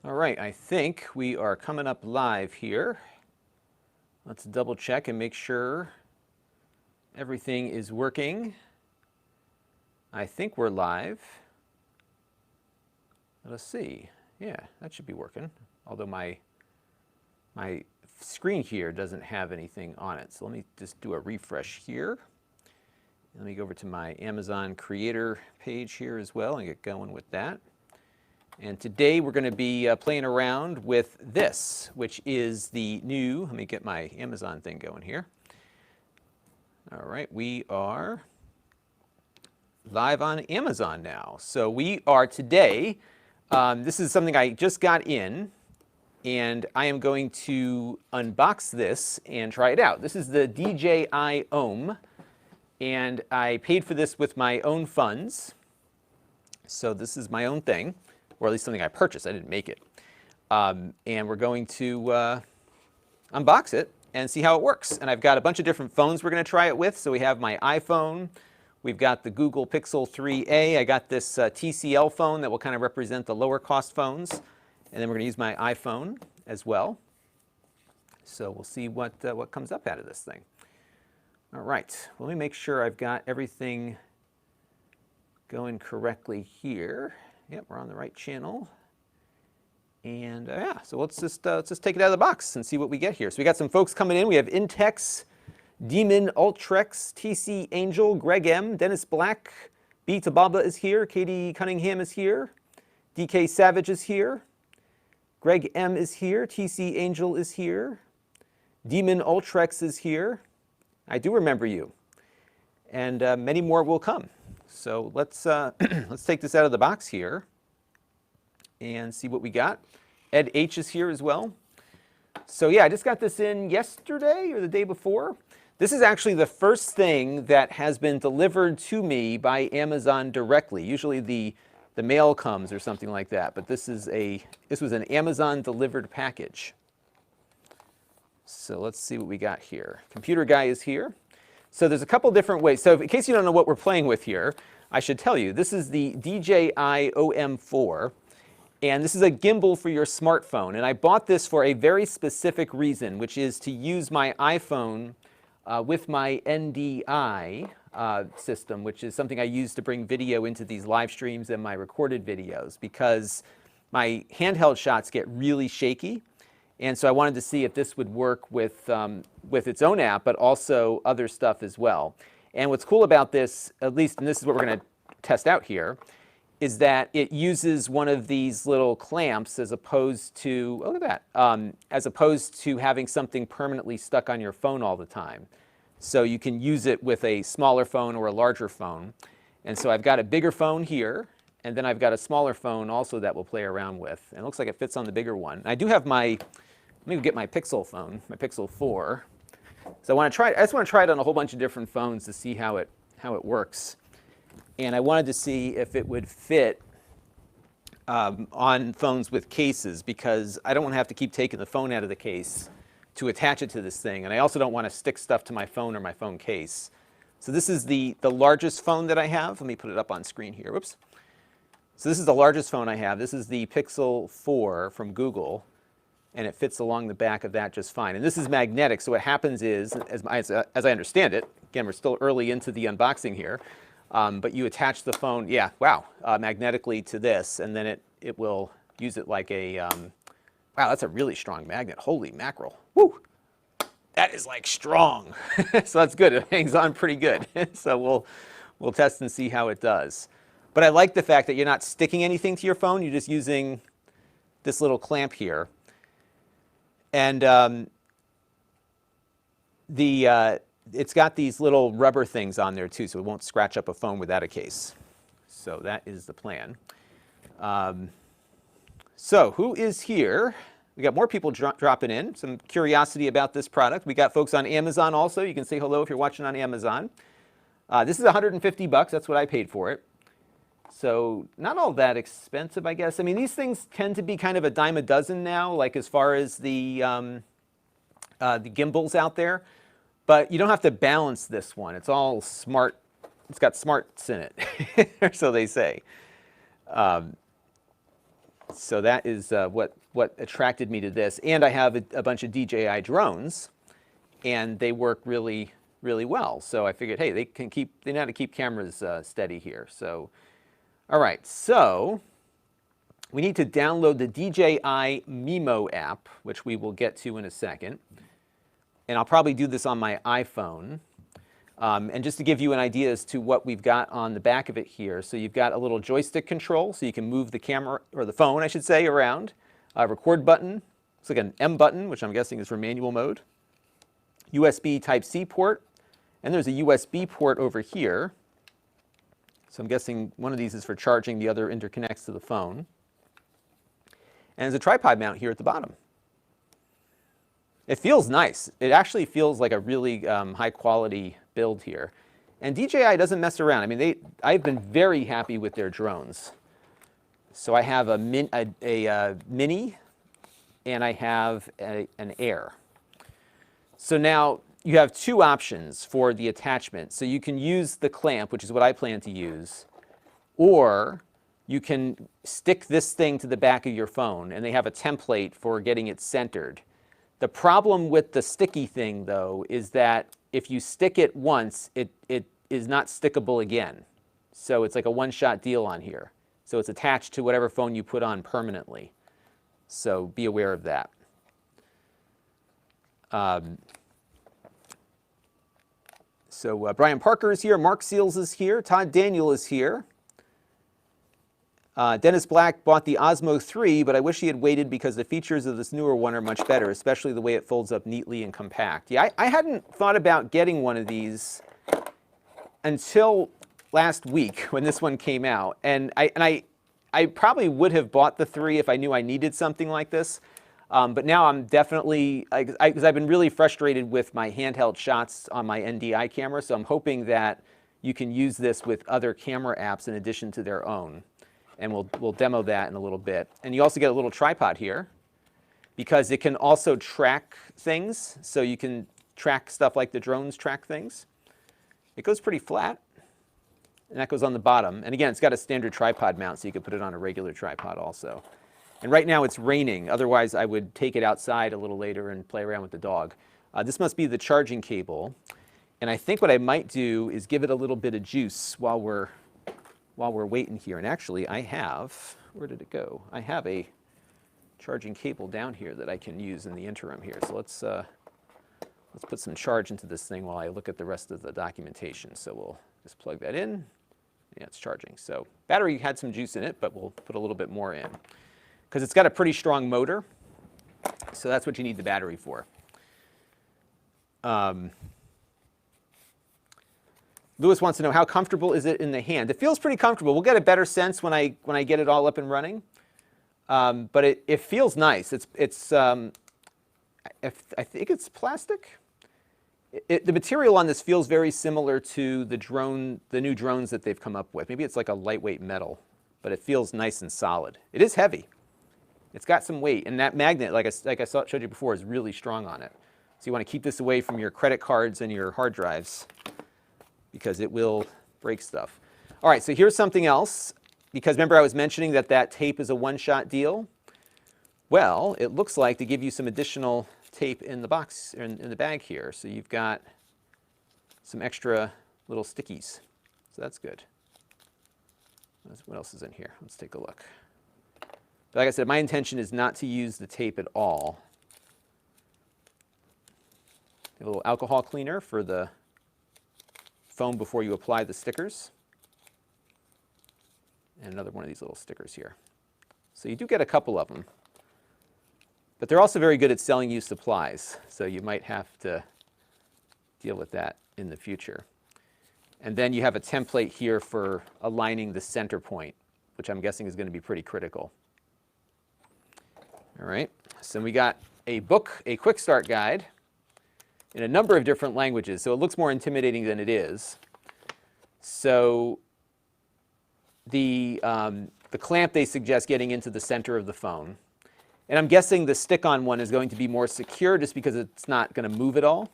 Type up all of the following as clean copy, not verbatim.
All right, I think we are coming up live here. Let's double check and make sure everything is working. I think we're live. Let's see. Yeah, that should be working. Although my screen here doesn't have anything on it. So let me just do a refresh here. Let me go over to my Amazon creator page here as well and get going with that. And today we're going to be playing around with this, which is the new, let me get my Amazon thing going here. All right, we are live on Amazon now. So we are today, this is something I just got in, and I am going to unbox this and try it out. This is the DJI Ohm, and I paid for this with my own funds. So this is my own thing, or at least something I purchased. I didn't make it. And we're going to unbox it and see how it works. And I've got a bunch of different phones we're going to try it with. So we have my iPhone. We've got the Google Pixel 3a. I got this TCL phone that will kind of represent the lower cost phones. And then we're going to use my iPhone as well. So we'll see what comes up out of this thing. All right, let me make sure I've got everything going correctly here. Yep, we're on the right channel. And yeah, so let's just take it out of the box and see what we get here. So we got some folks coming in. We have Intex, Demon, Ultrex, TC Angel, Greg M, Dennis Black, B Tababa is here, Katie Cunningham is here, DK Savage is here, Greg M is here, TC Angel is here, Demon Ultrex is here. I do remember you. And many more will come. So let's take this out of the box here and see what we got. Ed H is here as well. So yeah, I just got this in yesterday or the day before. This is actually the first thing that has been delivered to me by Amazon directly. Usually the mail comes or something like that, but this was an Amazon delivered package. So let's see what we got here. Computer guy is here. So there's a couple different ways. So in case you don't know what we're playing with here, I should tell you, this is the DJI OM4, and this is a gimbal for your smartphone. And I bought this for a very specific reason, which is to use my iPhone with my NDI system, which is something I use to bring video into these live streams and my recorded videos, because my handheld shots get really shaky. And so I wanted to see if this would work with its own app, but also other stuff as well. And what's cool about this, at least, and this is what we're going to test out here, is that it uses one of these little clamps as opposed to, oh, look at that, as opposed to having something permanently stuck on your phone all the time. So you can use it with a smaller phone or a larger phone. And so I've got a bigger phone here, and then I've got a smaller phone also that we'll play around with. And it looks like it fits on the bigger one. I do have my, let me get my Pixel phone, my Pixel 4. So I just want to try it on a whole bunch of different phones to see how it works. And I wanted to see if it would fit on phones with cases, because I don't want to have to keep taking the phone out of the case to attach it to this thing. And I also don't want to stick stuff to my phone or my phone case. So this is the largest phone that I have. Let me put it up on screen here. Whoops. So this is the largest phone I have. This is the Pixel 4 from Google. And it fits along the back of that just fine. And this is magnetic, so what happens is, as I understand it, again, we're still early into the unboxing here, but you attach the phone, yeah, wow, magnetically to this, and then it will use it like a, wow, that's a really strong magnet. Holy mackerel. Woo! That is like strong. So that's good. It hangs on pretty good. So we'll test and see how it does. But I like the fact that you're not sticking anything to your phone. You're just using this little clamp here. And it's got these little rubber things on there too, so it won't scratch up a phone without a case. So that is the plan. So who is here? We got more people dropping in, some curiosity about this product. We got folks on Amazon also. You can say hello if you're watching on Amazon. This is $150, that's what I paid for it. So not all that expensive, I guess. I mean, these things tend to be kind of a dime a dozen now, like as far as the gimbals out there. But you don't have to balance this one. It's all smart. It's got smarts in it, or so they say. So that is what attracted me to this. And I have a bunch of DJI drones, and they work really, really well. So I figured, hey, they know how to keep cameras steady here. So, all right, so we need to download the DJI Mimo app, which we will get to in a second. And I'll probably do this on my iPhone. And just to give you an idea as to what we've got on the back of it here, so you've got a little joystick control, so you can move the camera, or the phone, I should say, around. Record button, looks like an M button, which I'm guessing is for manual mode. USB Type-C port, and there's a USB port over here. So I'm guessing one of these is for charging, the other interconnects to the phone. And there's a tripod mount here at the bottom. It feels nice. It actually feels like a really high quality build here. And DJI doesn't mess around. I mean, I've been very happy with their drones. So I have a Mini, and I have an Air. So now you have two options for the attachment. So you can use the clamp, which is what I plan to use, or you can stick this thing to the back of your phone, and they have a template for getting it centered. The problem with the sticky thing, though, is that if you stick it once, it is not stickable again. So it's like a one-shot deal on here. So it's attached to whatever phone you put on permanently. So be aware of that. So Brian Parker is here, Mark Seals is here, Todd Daniel is here. Dennis Black bought the Osmo 3, but I wish he had waited because the features of this newer one are much better, especially the way it folds up neatly and compact. Yeah, I hadn't thought about getting one of these until last week when this one came out. And I probably would have bought the 3 if I knew I needed something like this. But now I'm definitely, because I've been really frustrated with my handheld shots on my NDI camera, so I'm hoping that you can use this with other camera apps in addition to their own. And we'll demo that in a little bit. And you also get a little tripod here because it can also track things. So you can track stuff like the drones track things. It goes pretty flat, and that goes on the bottom. And again, it's got a standard tripod mount, so you can put it on a regular tripod also. And right now it's raining. Otherwise, I would take it outside a little later and play around with the dog. This must be the charging cable. And I think what I might do is give it a little bit of juice while we're waiting here. And actually, I have, where did it go? I have a charging cable down here that I can use in the interim here. So let's put some charge into this thing while I look at the rest of the documentation. So we'll just plug that in. Yeah, it's charging. So battery had some juice in it, but we'll put a little bit more in because it's got a pretty strong motor. So that's what you need the battery for. Lewis wants to know, how comfortable is it in the hand? It feels pretty comfortable. We'll get a better sense when I get it all up and running. But it feels nice. I think it's plastic. The material on this feels very similar to the new drones that they've come up with. Maybe it's like a lightweight metal, but it feels nice and solid. It is heavy. It's got some weight, and that magnet, like I showed you before, is really strong on it. So you want to keep this away from your credit cards and your hard drives, because it will break stuff. All right, so here's something else, because remember I was mentioning that tape is a one-shot deal? Well, it looks like to give you some additional tape in the box, in the bag here. So you've got some extra little stickies. So that's good. What else is in here? Let's take a look. But like I said, my intention is not to use the tape at all. A little alcohol cleaner for the foam before you apply the stickers. And another one of these little stickers here. So you do get a couple of them. But they're also very good at selling you supplies, so you might have to deal with that in the future. And then you have a template here for aligning the center point, which I'm guessing is going to be pretty critical. All right, so we got a book, a quick start guide, in a number of different languages, so it looks more intimidating than it is. So the clamp they suggest getting into the center of the phone. And I'm guessing the stick-on one is going to be more secure just because it's not going to move at all.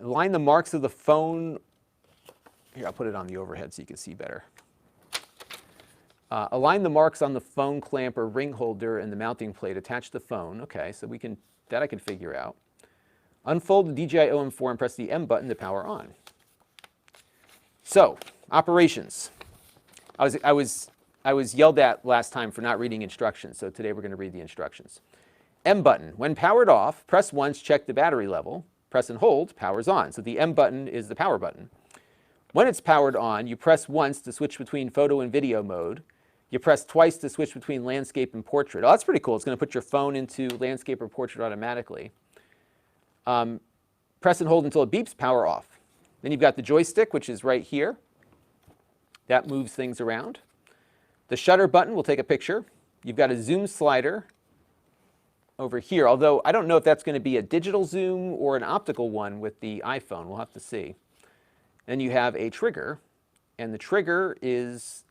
Align the marks of the phone. Here, I'll put it on the overhead so you can see better. Align the marks on the phone clamp or ring holder and the mounting plate. Attach the phone. Okay, so that I can figure out. Unfold the DJI OM4 and press the M button to power on. So, operations. I was yelled at last time for not reading instructions, so today we're going to read the instructions. M button. When powered off, press once, check the battery level. Press and hold, powers on. So the M button is the power button. When it's powered on, you press once to switch between photo and video mode. You press twice to switch between landscape and portrait. Oh, that's pretty cool. It's going to put your phone into landscape or portrait automatically. Press and hold until it beeps, power off. Then you've got the joystick, which is right here. That moves things around. The shutter button will take a picture. You've got a zoom slider over here, although I don't know if that's going to be a digital zoom or an optical one with the iPhone. We'll have to see. Then you have a trigger, and the trigger is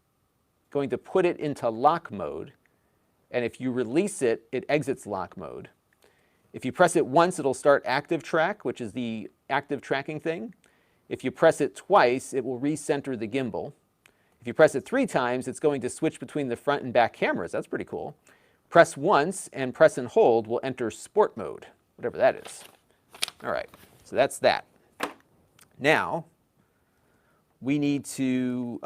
going to put it into lock mode, and if you release it, it exits lock mode. If you press it once, it'll start active track, which is the active tracking thing. If you press it twice, it will recenter the gimbal. If you press it 3 times, it's going to switch between the front and back cameras. That's pretty cool. Press once and press and hold will enter sport mode, whatever that is. All right, so that's that. Now, we need to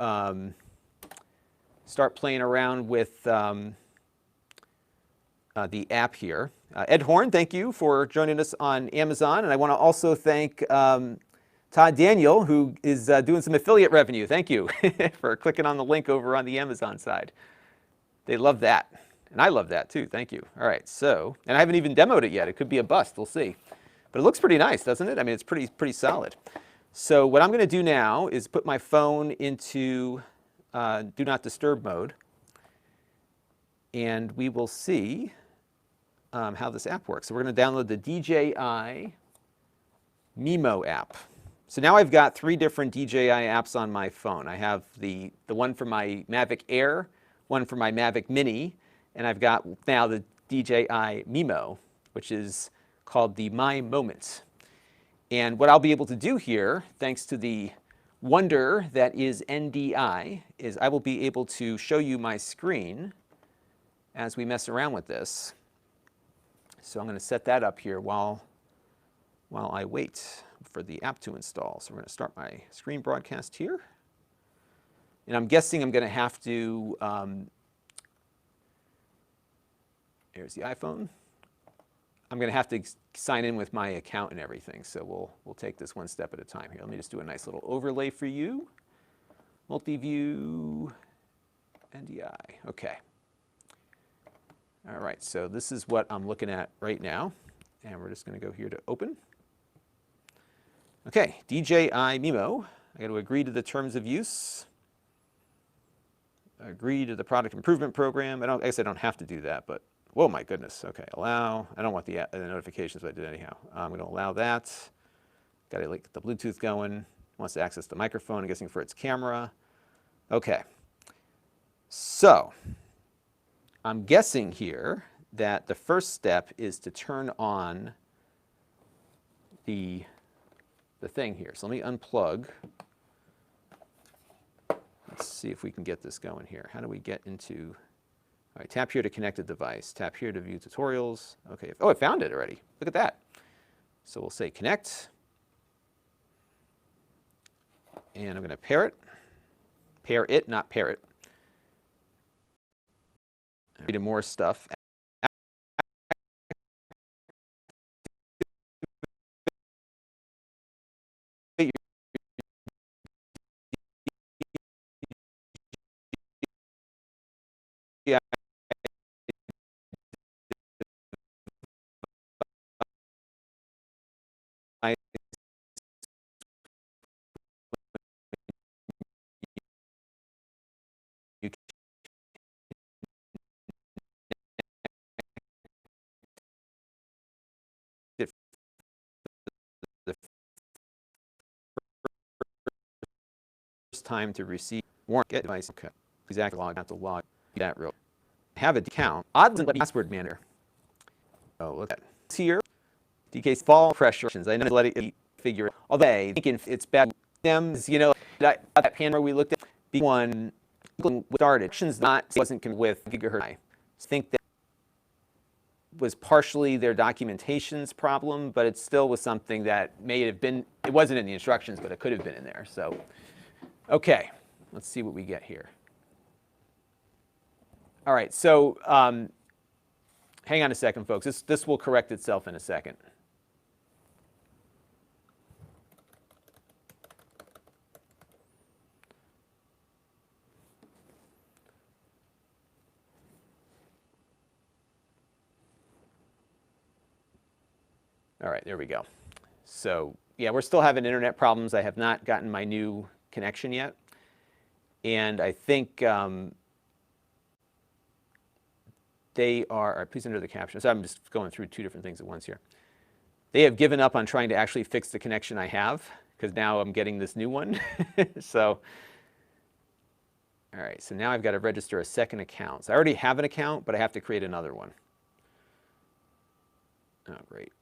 start playing around with the app here. Ed Horn, thank you for joining us on Amazon. And I want to also thank Todd Daniel, who is doing some affiliate revenue. Thank you for clicking on the link over on the Amazon side. They love that. And I love that too. Thank you. All right, so, and I haven't even demoed it yet. It could be a bust. We'll see. But it looks pretty nice, doesn't it? I mean, it's pretty solid. So what I'm going to do now is put my phone into Do Not Disturb mode. And we will see how this app works. So we're going to download the DJI Mimo app. So now I've got 3 different DJI apps on my phone. I have the one for my Mavic Air, one for my Mavic Mini, and I've got now the DJI Mimo, which is called the My Moment. And what I'll be able to do here, thanks to the wonder that is NDI, is I will be able to show you my screen as we mess around with this. So I'm going to set that up here while I wait for the app to install. So we're going to start my screen broadcast here. And I'm guessing I'm going to have to, here's the iPhone. I'm going to have to sign in with my account and everything. So we'll take this one step at a time here. Let me just do a nice little overlay for you. Multi-view, NDI. Okay. All right, so this is what I'm looking at right now. And we're just going to go here to open. Okay, DJI Mimo. I got to agree to the terms of use. Agree to the product improvement program. I guess I don't have to do that, but whoa, my goodness. Okay, allow. I don't want the notifications, but I did anyhow. I'm going to allow that. Got to get the Bluetooth going. Wants to access the microphone, I'm guessing for its camera. Okay. So, I'm guessing here that the first step is to turn on the thing here. So let me unplug. Let's see if we can get this going here. How do we get into... All right, tap here to connect a device. Tap here to view tutorials. Okay. Oh, I found it already. Look at that. So we'll say connect. And I'm going to pair it. Pair it, not pair it. Read more stuff. Yeah. Time to receive warrant get device. Okay. Exactly. Log. Have to log that real. Have a account. Odds and password manager. Oh, look at this here. DK's fall pressure. I know let it figure it. Although thinking it's bad. Them, you know, that panel we looked at. One, started, wasn't with gigahertz. I think that was partially their documentation's problem, but it still was something that may have been, it wasn't in the instructions, but it could have been in there. So, okay, let's see what we get here. All right, so hang on a second, folks. This will correct itself in a second. All right, there we go. So yeah, we're still having internet problems. I have not gotten my new connection yet. And I think they are, all right, please enter the caption. So I'm just going through two different things at once here. They have given up on trying to actually fix the connection I have, because now I'm getting this new one. So, all right, so now I've got to register a second account. So I already have an account, but I have to create another one. Oh, great.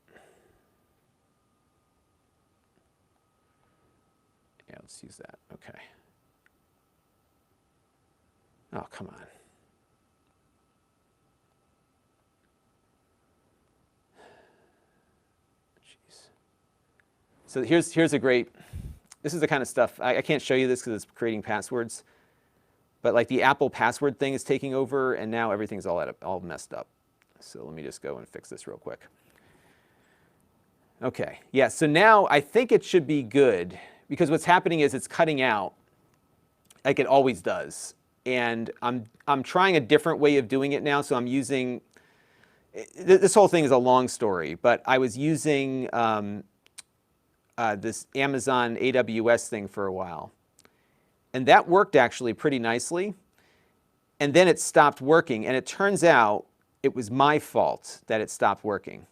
Yeah, let's use that. Okay. Oh, come on. Jeez. So here's a great, this is the kind of stuff, I can't show you this because it's creating passwords, but like the Apple password thing is taking over, and now everything's all messed up. So let me just go and fix this real quick. Okay, yeah, so now I think it should be good, because what's happening is it's cutting out like it always does. And I'm trying a different way of doing it now, so I'm using, this whole thing is a long story, but I was using this Amazon AWS thing for a while. And that worked actually pretty nicely. And then it stopped working, and it turns out it was my fault that it stopped working.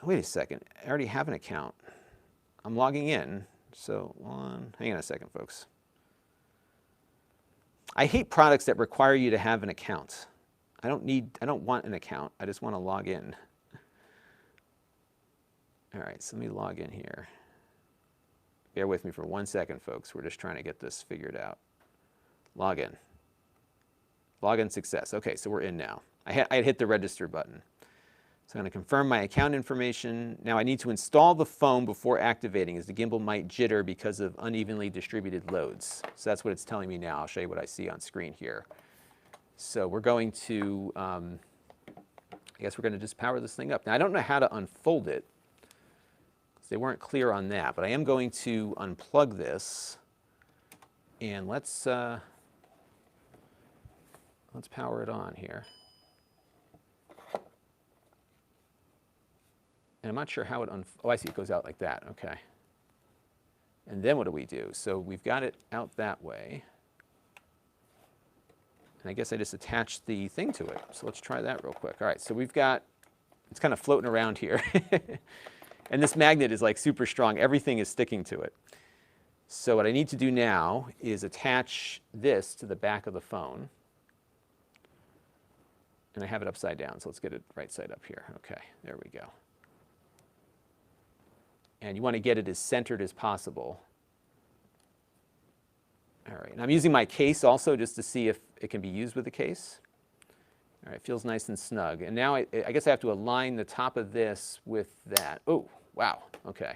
Wait a second, I already have an account. I'm logging in, so hang on a second, folks. I hate products that require you to have an account. I don't want an account, I just want to log in. All right, so let me log in here. Bear with me for 1 second, folks. We're just trying to get this figured out. Log in. Login success. Okay, so we're in now. I had hit the register button. So I'm going to confirm my account information. Now I need to install the phone before activating, as the gimbal might jitter because of unevenly distributed loads. So that's what it's telling me now. I'll show you what I see on screen here. So we're going to, I guess we're going to just power this thing up. Now I don't know how to unfold it, because they weren't clear on that, but I am going to unplug this, and let's power it on here. And I'm not sure how it, oh, I see, it goes out like that, okay. And then what do we do? So we've got it out that way. And I guess I just attached the thing to it. So let's try that real quick. All right, so we've got, it's kind of floating around here. And this magnet is like super strong. Everything is sticking to it. So what I need to do now is attach this to the back of the phone. And I have it upside down, so let's get it right side up here. Okay, there we go. And you want to get it as centered as possible. All right, and I'm using my case also just to see if it can be used with the case. All right, feels nice and snug. And now I guess I have to align the top of this with that. Oh, wow, okay.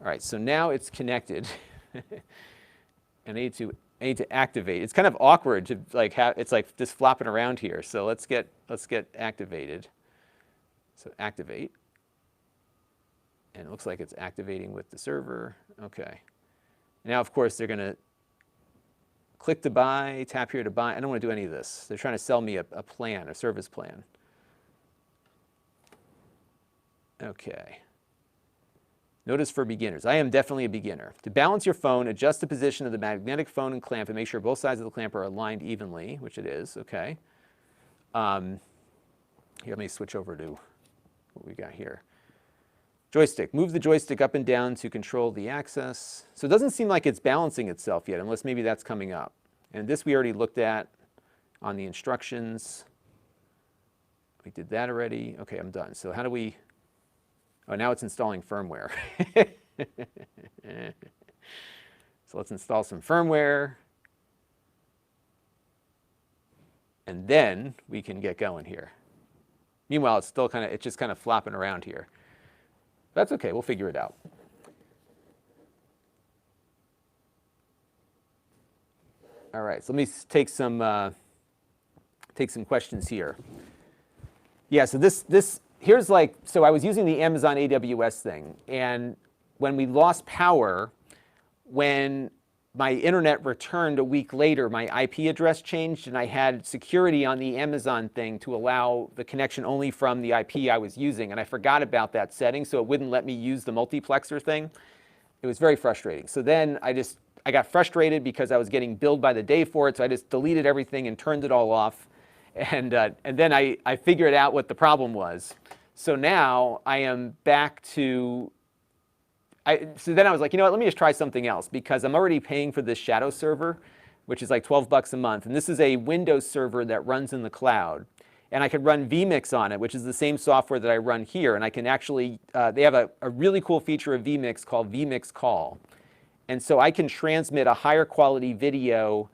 All right, so now it's connected. And I need to activate. It's kind of awkward to like have, it's like just flopping around here. So let's get activated. So activate. And it looks like it's activating with the server. Okay. Now, of course, they're going to click to buy, tap here to buy. I don't want to do any of this. They're trying to sell me a plan, a service plan. Okay. Notice for beginners. I am definitely a beginner. To balance your phone, adjust the position of the magnetic phone and clamp and make sure both sides of the clamp are aligned evenly, which it is. Okay. Here, let me switch over to what we got here. Joystick. Move the joystick up and down to control the access. So it doesn't seem like it's balancing itself yet, unless maybe that's coming up. And this we already looked at on the instructions. We did that already. Okay, I'm done. So how do we, oh, now it's installing firmware. So let's install some firmware. and then we can get going here. Meanwhile, it's just kind of flopping around here. That's okay, we'll figure it out. All right, so let me take some questions here. Yeah, so here's so I was using the Amazon AWS thing, and when we lost power, when my internet returned a week later, my IP address changed, and I had security on the Amazon thing to allow the connection only from the IP I was using, and I forgot about that setting, so it wouldn't let me use the multiplexer thing. It was very frustrating. So then I got frustrated because I was getting billed by the day for it, so I just deleted everything and turned it all off, and then I figured out what the problem was. So now I am back to so then I was like, you know what, let me just try something else, because I'm already paying for this shadow server, which is like 12 bucks a month. And this is a Windows server that runs in the cloud. And I could run vMix on it, which is the same software that I run here. And I can actually, they have a really cool feature of vMix called vMix Call. And so I can transmit a higher quality video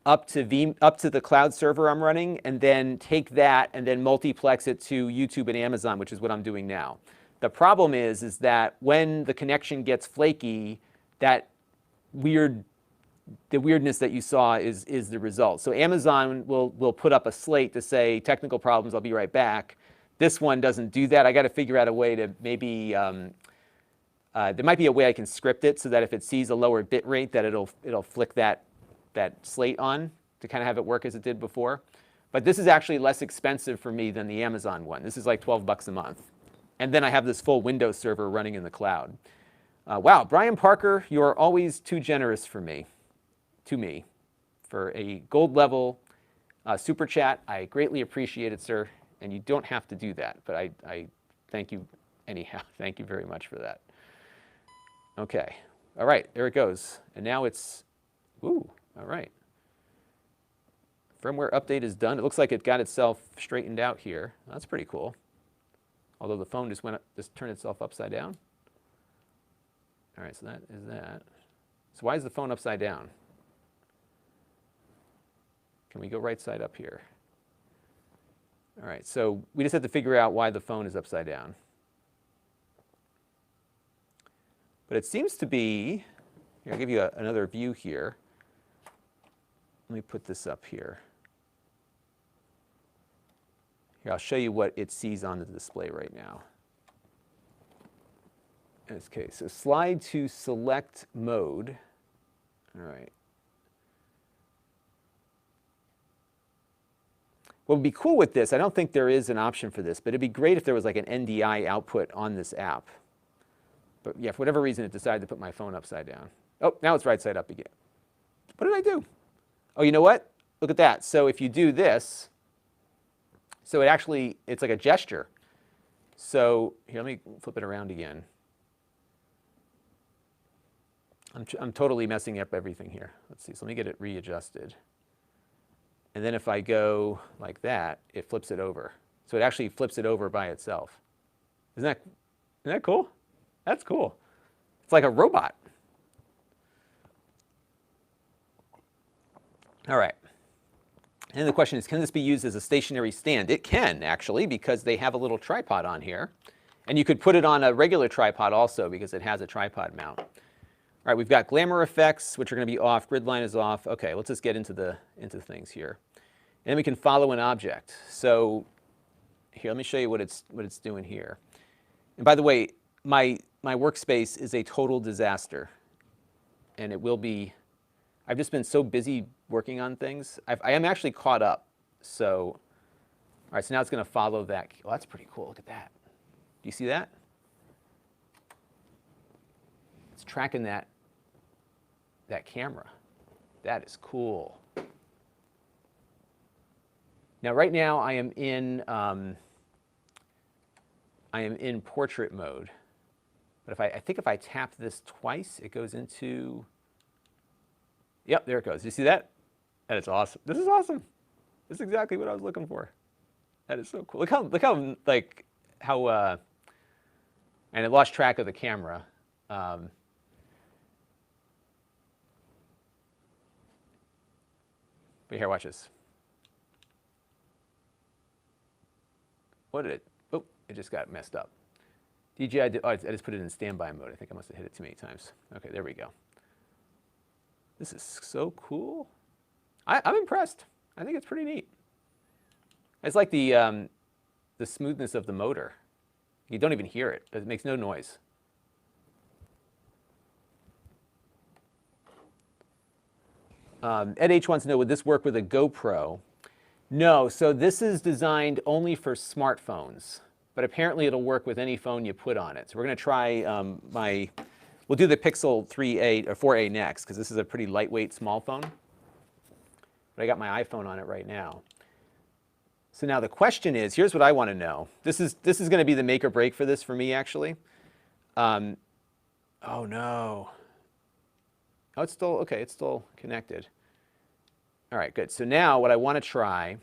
up to the cloud server I'm running, and then take that and then multiplex it to YouTube and Amazon, which is what I'm doing now. The problem is that when the connection gets flaky, the weirdness that you saw is the result. So Amazon will put up a slate to say, technical problems, I'll be right back. This one doesn't do that. I got to figure out a way to maybe, there might be a way I can script it so that if it sees a lower bit rate, that it'll flick that slate on to kind of have it work as it did before. But this is actually less expensive for me than the Amazon one. This is like 12 bucks a month. And then I have this full Windows server running in the cloud. Wow, Brian Parker, you are always too generous to me, for a gold level super chat. I greatly appreciate it, sir. And you don't have to do that, but I thank you anyhow. Thank you very much for that. Okay, all right, there it goes. And now it's, ooh, all right. Firmware update is done. It looks like it got itself straightened out here. That's pretty cool. Although the phone just turned itself upside down. All right, so that is that. So why is the phone upside down? Can we go right side up here? All right, so we just have to figure out why the phone is upside down. But it seems to be, here, I'll give you another view here. Let me put this up here. Here, I'll show you what it sees on the display right now. In this case, so slide to select mode. All right. What would be cool with this, I don't think there is an option for this, but it'd be great if there was like an NDI output on this app. But yeah, for whatever reason, it decided to put my phone upside down. Oh, now it's right side up again. What did I do? Oh, you know what? Look at that. So if you do this, so it's like a gesture. So here, let me flip it around again. I'm totally messing up everything here. Let's see, so let me get it readjusted. And then if I go like that, it flips it over. So it actually flips it over by itself. Isn't that cool? That's cool. It's like a robot. All right. And the question is, can this be used as a stationary stand? It can, actually, because they have a little tripod on here. And you could put it on a regular tripod also, because it has a tripod mount. All right, we've got glamour effects, which are going to be off. Grid line is off. OK, let's just get into things here. And then we can follow an object. So here, let me show you what it's doing here. And by the way, my workspace is a total disaster. And it will be. I've just been so busy working on things. I am actually caught up. So, all right, so now it's going to follow that. Oh, that's pretty cool. Look at that. Do you see that? It's tracking that camera. That is cool. Now, right now, I am in portrait mode. But I think if I tap this twice, it goes into. Yep, there it goes. You see that? That is awesome. This is awesome. This is exactly what I was looking for. That is so cool. Look how and it lost track of the camera. But here, watch this. what did it, oh, it just got messed up. DJI, I just put it in standby mode. I think I must have hit it too many times. Okay, there we go. This is so cool. I'm impressed. I think it's pretty neat. It's like the smoothness of the motor. You don't even hear it. It makes no noise. Ed H wants to know, would this work with a GoPro? No, so this is designed only for smartphones, but apparently it'll work with any phone you put on it. So we're going to try we'll do the Pixel 3a or 4a next, because this is a pretty lightweight small phone. But I got my iPhone on it right now. So now the question is, here's what I want to know. This is going to be the make or break for this for me, actually. Oh no. Oh, it's still, okay, it's still connected. All right, good. So now what I want to try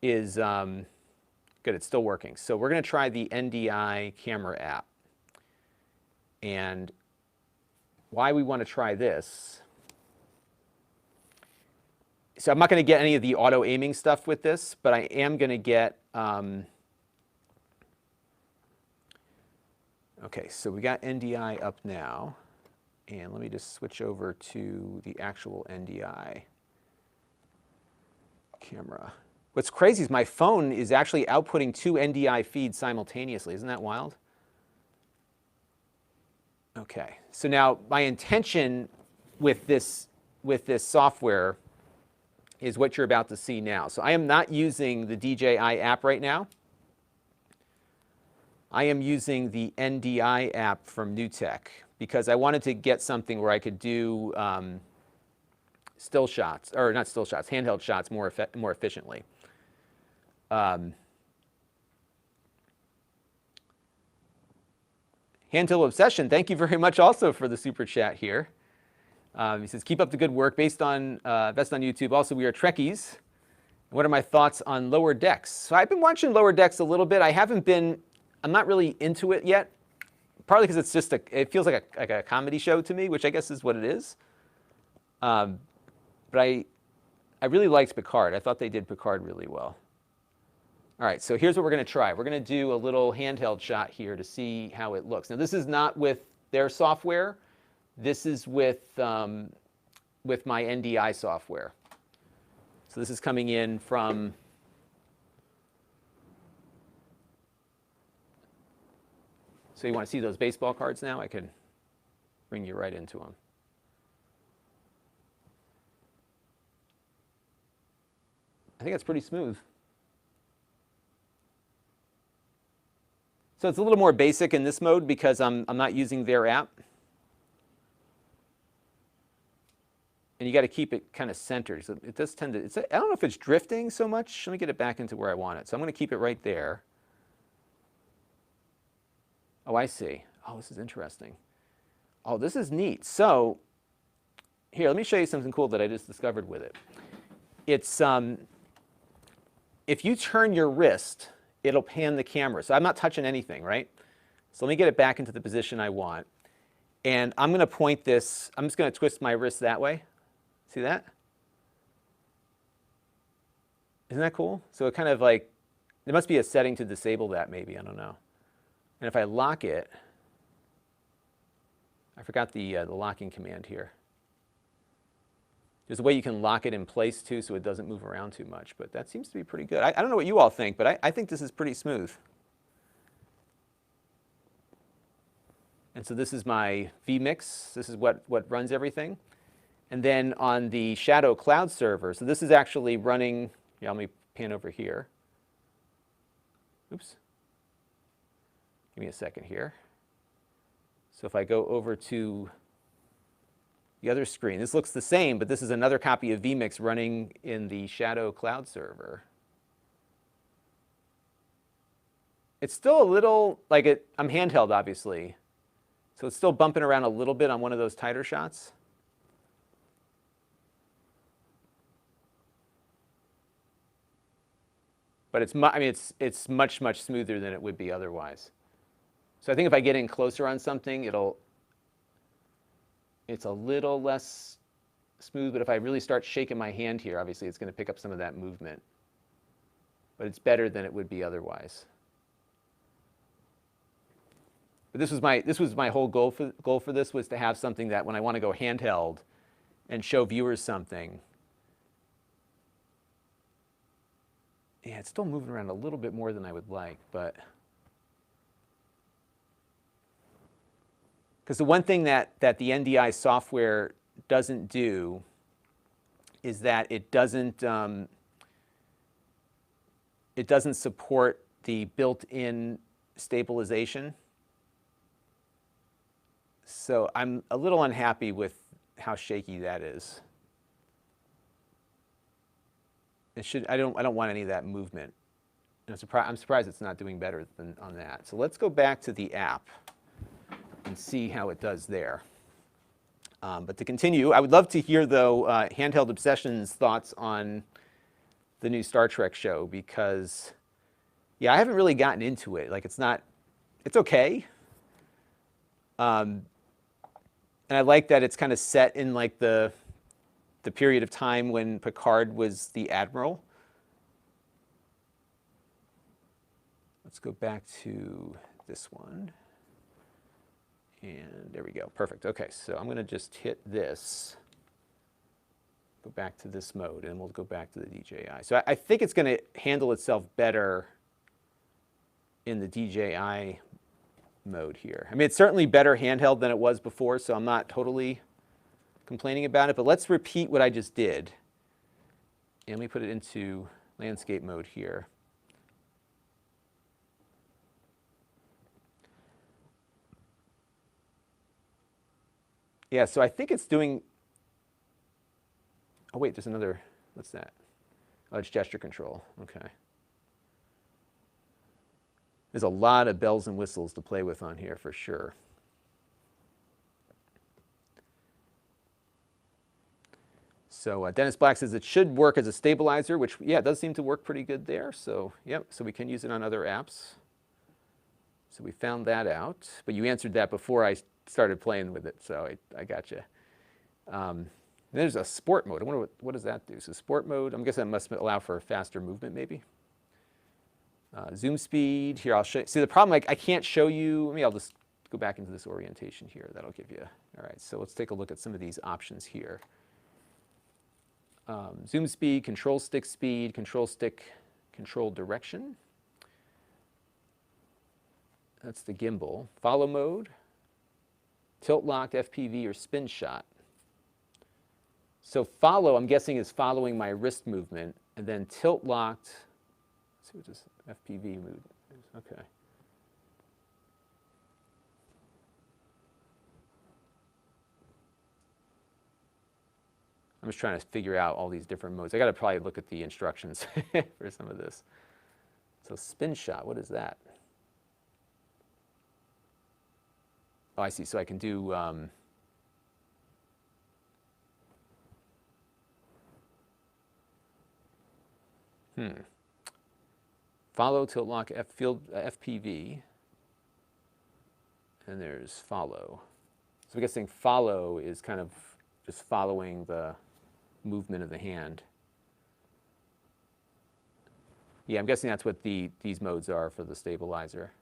is, good, it's still working. So we're going to try the NDI camera app. And why we want to try this, so I'm not going to get any of the auto aiming stuff with this, but I am going to get, okay, so we got NDI up now. And let me just switch over to the actual NDI camera. What's crazy is my phone is actually outputting 2 NDI feeds simultaneously. Isn't that wild? Okay, so now my intention with this software is what you're about to see now. So I am not using the DJI app right now. I am using the NDI app from NewTek, because I wanted to get something where I could do still shots, or not still shots, handheld shots more efficiently. Handheld Obsession, thank you very much also for the super chat here. He says, keep up the good work. Best on YouTube. Also, we are Trekkies. What are my thoughts on Lower Decks? So I've been watching Lower Decks a little bit. I'm not really into it yet. Partly because it's just it feels like a comedy show to me, which I guess is what it is. But I really liked Picard. I thought they did Picard really well. All right, so here's what we're going to try. We're going to do a little handheld shot here to see how it looks. Now, this is not with their software. This is with my NDI software. So this is coming in from... So you want to see those baseball cards now? I can bring you right into them. I think it's pretty smooth. So it's a little more basic in this mode because I'm not using their app. And you got to keep it kind of centered. So it does tend to, I don't know if it's drifting so much. Let me get it back into where I want it. So I'm going to keep it right there. Oh, I see. Oh, this is interesting. Oh, this is neat. So here, let me show you something cool that I just discovered with it. It's, if you turn your wrist, it'll pan the camera. So I'm not touching anything, right? So let me get it back into the position I want. And I'm going to point this, I'm just going to twist my wrist that way. See that? Isn't that cool? So it kind of like, there must be a setting to disable that maybe, I don't know. And if I lock it, I forgot the locking command here. There's a way you can lock it in place too so it doesn't move around too much, but that seems to be pretty good. I don't know what you all think, but I think this is pretty smooth. And so this is my vMix. This is what runs everything. And then on the Shadow Cloud server, so this is actually running, yeah, let me pan over here. Oops. Give me a second here. So if I go over to the other screen, this looks the same, but this is another copy of vMix running in the Shadow Cloud server. It's still a little, like I'm handheld obviously, so it's still bumping around a little bit on one of those tighter shots. But it's much, much smoother than it would be otherwise. So I think if I get in closer on something, it's a little less smooth, but if I really start shaking my hand here, obviously it's going to pick up some of that movement. but it's better than it would be otherwise. But this was my whole goal for this, was to have something that when I want to go handheld and show viewers something. Yeah, it's still moving around a little bit more than I would like, but because the one thing that the NDI software doesn't do is that it doesn't support the built-in stabilization. So I'm a little unhappy with how shaky that is. I don't want any of that movement. And I'm surprised it's not doing better than on that. So let's go back to the app and see how it does there. But to continue, I would love to hear, though, Handheld Obsession's thoughts on the new Star Trek show, because, yeah, I haven't really gotten into it. Like, it's okay. And I like that it's kind of set in, like, the period of time when Picard was the Admiral. Let's go back to this one. And there we go. Perfect. Okay, so I'm going to just hit this, go back to this mode, and we'll go back to the DJI. So I think it's going to handle itself better in the DJI mode here. I mean, it's certainly better handheld than it was before, so I'm not totally complaining about it. But let's repeat what I just did. And let me put it into landscape mode here. Yeah, so I think it's doing, oh wait, there's another, what's that? Oh, it's gesture control, okay. There's a lot of bells and whistles to play with on here for sure. So Dennis Black says it should work as a stabilizer, which, yeah, it does seem to work pretty good there. So, yep, so we can use it on other apps. So we found that out. But you answered that before I started playing with it, so I got you. There's a sport mode. I wonder what does that do? So sport mode, I'm guessing that must allow for a faster movement maybe. Zoom speed, here I'll show you. See, the problem, I can't show you, maybe I'll just go back into this orientation here. That'll give you, all right, so let's take a look at some of these options here. Zoom speed, control stick, control direction. That's the gimbal. Follow mode, tilt locked, FPV, or spin shot. So follow, I'm guessing, is following my wrist movement, and then tilt locked, let's see what this FPV mode is. Okay. I'm just trying to figure out all these different modes. I got to probably look at the instructions for some of this. So spin shot, what is that? Oh, I see. So I can do follow, tilt lock, FPV, and there's follow. So I'm guessing follow is kind of just following the movement of the hand. Yeah, I'm guessing that's what these modes are for the stabilizer.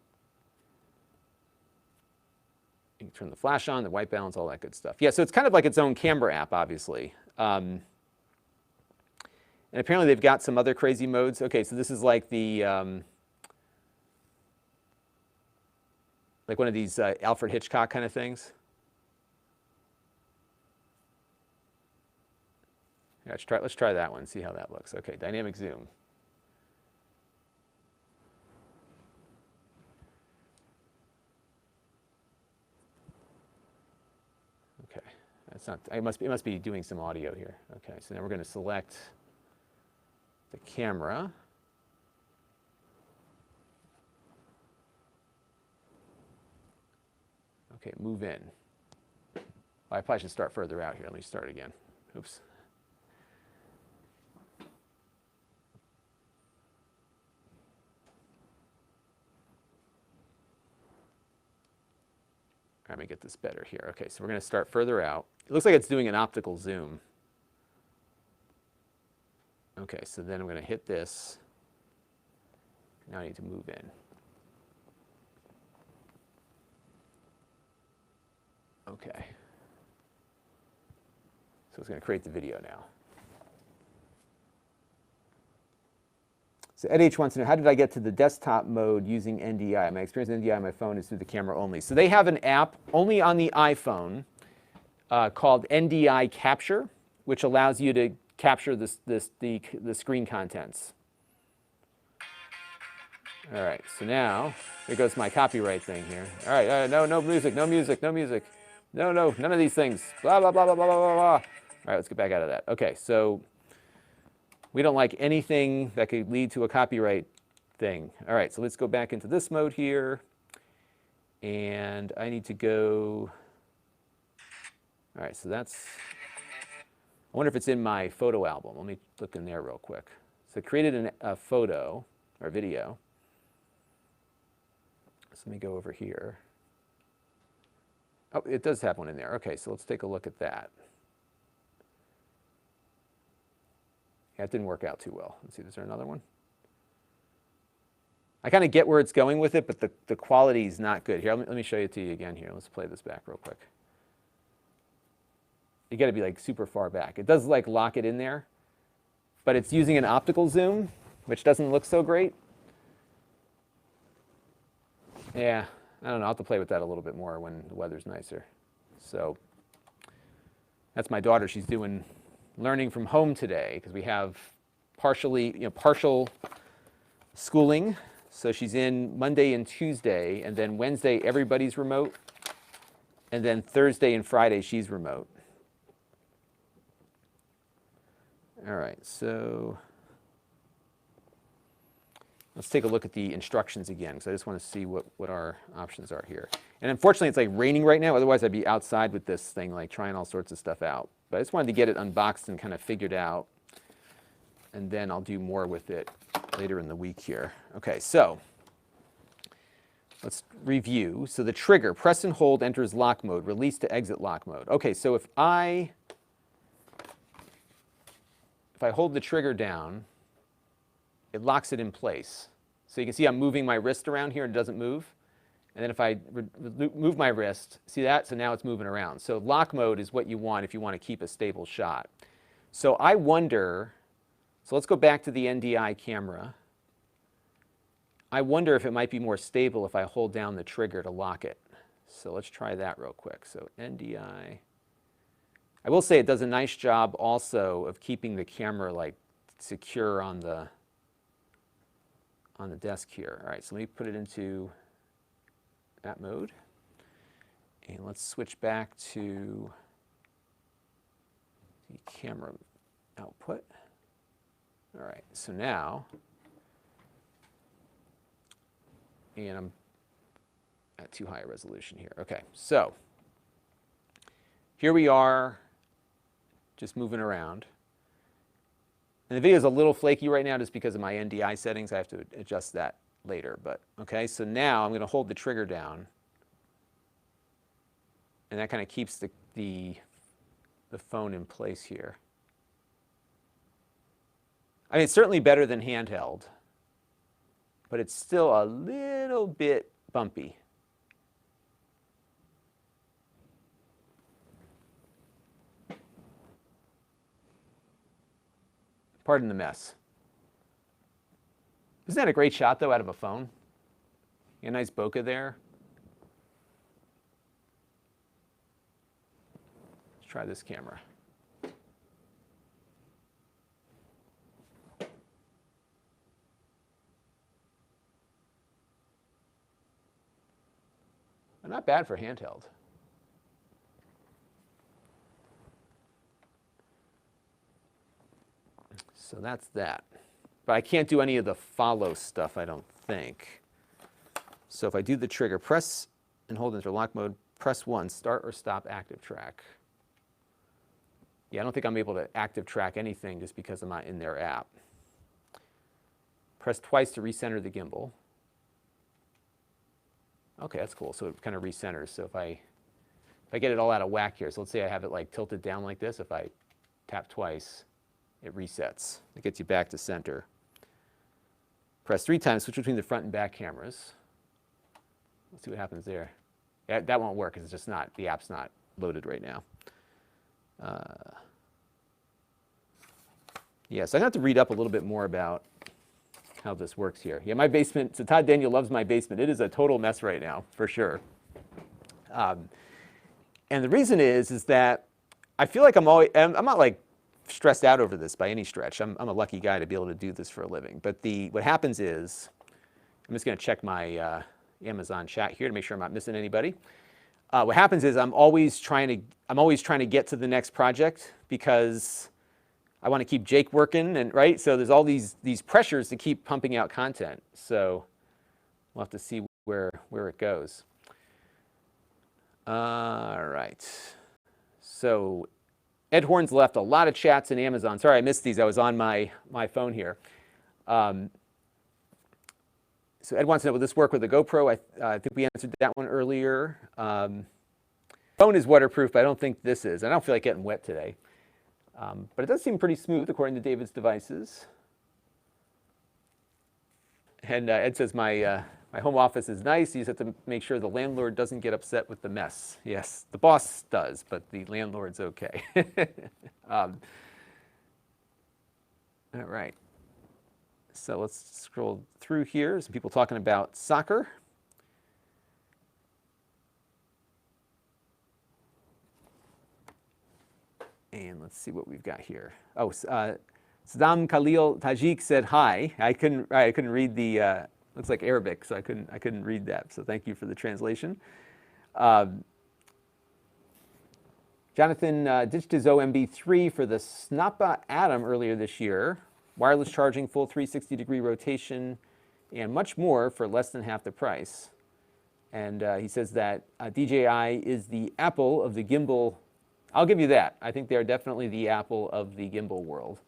You can turn the flash on, the white balance, all that good stuff. Yeah, so it's kind of like its own camera app, obviously. And apparently they've got some other crazy modes. Okay, so this is like the like one of these Alfred Hitchcock kind of things. Yeah, let's try that one, see how that looks. Okay, dynamic zoom. Okay, that's not, it must be doing some audio here. Okay, so now we're going to select the camera. Okay, move in. Well, I probably should start further out here. Let me start again. Oops. Let me get this better here. Okay, so we're going to start further out. It looks like it's doing an optical zoom. Okay, so then I'm going to hit this. Now I need to move in. Okay. So it's going to create the video now. So Ed H wants to know, how did I get to the desktop mode using NDI? My experience with NDI on my phone is through the camera only. So they have an app only on the iPhone called NDI Capture, which allows you to capture the screen contents. All right, so now, here goes my copyright thing here. All right, no music, no music, no music. No, none of these things. Blah, blah, blah, blah, blah, blah, blah. All right, let's get back out of that. Okay, so we don't like anything that could lead to a copyright thing. All right, so let's go back into this mode here. And I need to go, all right, so that's, I wonder if it's in my photo album. Let me look in there real quick. So I created a photo or video. So let me go over here. Oh, it does have one in there. Okay, so let's take a look at that. Yeah, it didn't work out too well. Let's see, is there another one? I kind of get where it's going with it, but the quality is not good. Here, let me show it to you again here. Let's play this back real quick. You got to be like super far back. It does like lock it in there, but it's using an optical zoom, which doesn't look so great. Yeah, I don't know. I'll have to play with that a little bit more when the weather's nicer. So that's my daughter. She's doing learning from home today because we have partial schooling. So she's in Monday and Tuesday, and then Wednesday everybody's remote, and then Thursday and Friday she's remote. All right, so let's take a look at the instructions again, because I just want to see what our options are here. And unfortunately, it's like raining right now. Otherwise, I'd be outside with this thing, like trying all sorts of stuff out. But I just wanted to get it unboxed and kind of figured out. And then I'll do more with it later in the week here. Okay, so let's review. So the trigger, press and hold, enters lock mode, release to exit lock mode. Okay, so if I hold the trigger down, it locks it in place. So you can see I'm moving my wrist around here and it doesn't move. And then if I move my wrist, see that? So now it's moving around. So lock mode is what you want if you want to keep a stable shot. So I wonder, so let's go back to the NDI camera. I wonder if it might be more stable if I hold down the trigger to lock it. So let's try that real quick. So NDI. I will say it does a nice job also of keeping the camera like secure on the desk here. All right, so let me put it into that mode. And let's switch back to the camera output. All right, so now, and I'm at too high a resolution here. Okay, so here we are just moving around. And the video is a little flaky right now just because of my NDI settings. I have to adjust that later. But okay, so now I'm going to hold the trigger down. And that kind of keeps the phone in place here. I mean, it's certainly better than handheld, but it's still a little bit bumpy. Pardon the mess. Isn't that a great shot, though, out of a phone? A nice bokeh there. Let's try this camera. Not bad for handheld. So that's that. But I can't do any of the follow stuff, I don't think. So if I do the trigger, press and hold into lock mode, press 1, start or stop active track. Yeah, I don't think I'm able to active track anything just because I'm not in their app. Press twice to recenter the gimbal. Okay, that's cool. So it kind of recenters. So if I get it all out of whack here, so let's say I have it like tilted down like this, if I tap twice, it resets. It gets you back to center. Press 3 times, switch between the front and back cameras. Let's see what happens there. Yeah, that won't work because it's just not, the app's not loaded right now. Yeah, so I'm going to have to read up a little bit more about how this works here. Yeah, my basement, so Todd Daniel loves my basement. It is a total mess right now, for sure. And the reason is that I feel like I'm not like stressed out over this by any stretch. I'm a lucky guy to be able to do this for a living. But what happens is, I'm just going to check my Amazon chat here to make sure I'm not missing anybody. What happens is I'm always trying to get to the next project because I want to keep Jake working, and right. So there's all these pressures to keep pumping out content. So we'll have to see where it goes. All right. So Ed Horn's left a lot of chats in Amazon. Sorry, I missed these. I was on my phone here. So Ed wants to know, will this work with the GoPro? I think we answered that one earlier. Phone is waterproof, but I don't think this is. I don't feel like getting wet today. But it does seem pretty smooth according to David's devices. And Ed says, my home office is nice. You just have to make sure the landlord doesn't get upset with the mess. Yes, the boss does, but the landlord's okay. All right. So let's scroll through here. Some people talking about soccer. And let's see what we've got here. Oh, Saddam Khalil Tajik said hi. I couldn't read the. Looks like Arabic, so I couldn't read that. So thank you for the translation. Jonathan ditched his OMB3 for the Snappa Atom earlier this year. Wireless charging, full 360-degree rotation, and much more for less than half the price. And he says that DJI is the Apple of the gimbal. I'll give you that. I think they are definitely the Apple of the gimbal world.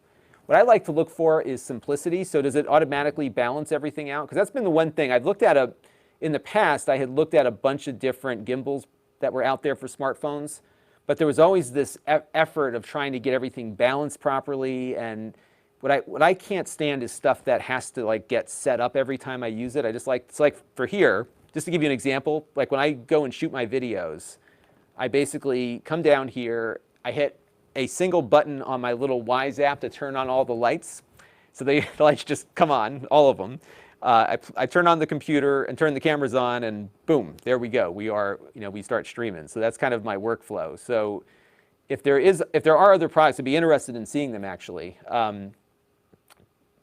What I like to look for is simplicity. So does it automatically balance everything out? Because that's been the one thing I've looked at. In the past, I had looked at a bunch of different gimbals that were out there for smartphones, but there was always this effort of trying to get everything balanced properly. And what I can't stand is stuff that has to like get set up every time I use it. I just like, it's like for here, just to give you an example, like when I go and shoot my videos, I basically come down here, I hit a single button on my little Wise app to turn on all the lights. So the lights just come on, all of them. I turn on the computer and turn the cameras on, and boom, there we go. We start streaming. So that's kind of my workflow. So if there are other products, I'd be interested in seeing them actually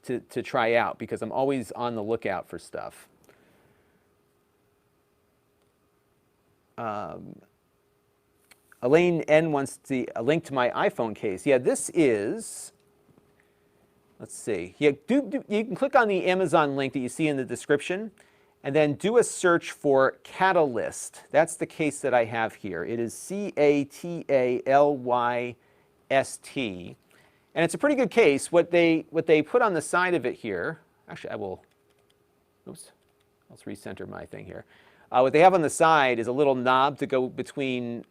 to try out, because I'm always on the lookout for stuff. Elaine N wants a link to my iPhone case. Yeah, this is, let's see. Yeah, you can click on the Amazon link that you see in the description, and then do a search for Catalyst. That's the case that I have here. It is CATALYST, and it's a pretty good case. What they put on the side of it here, actually oops, let's recenter my thing here. What they have on the side is a little knob to go between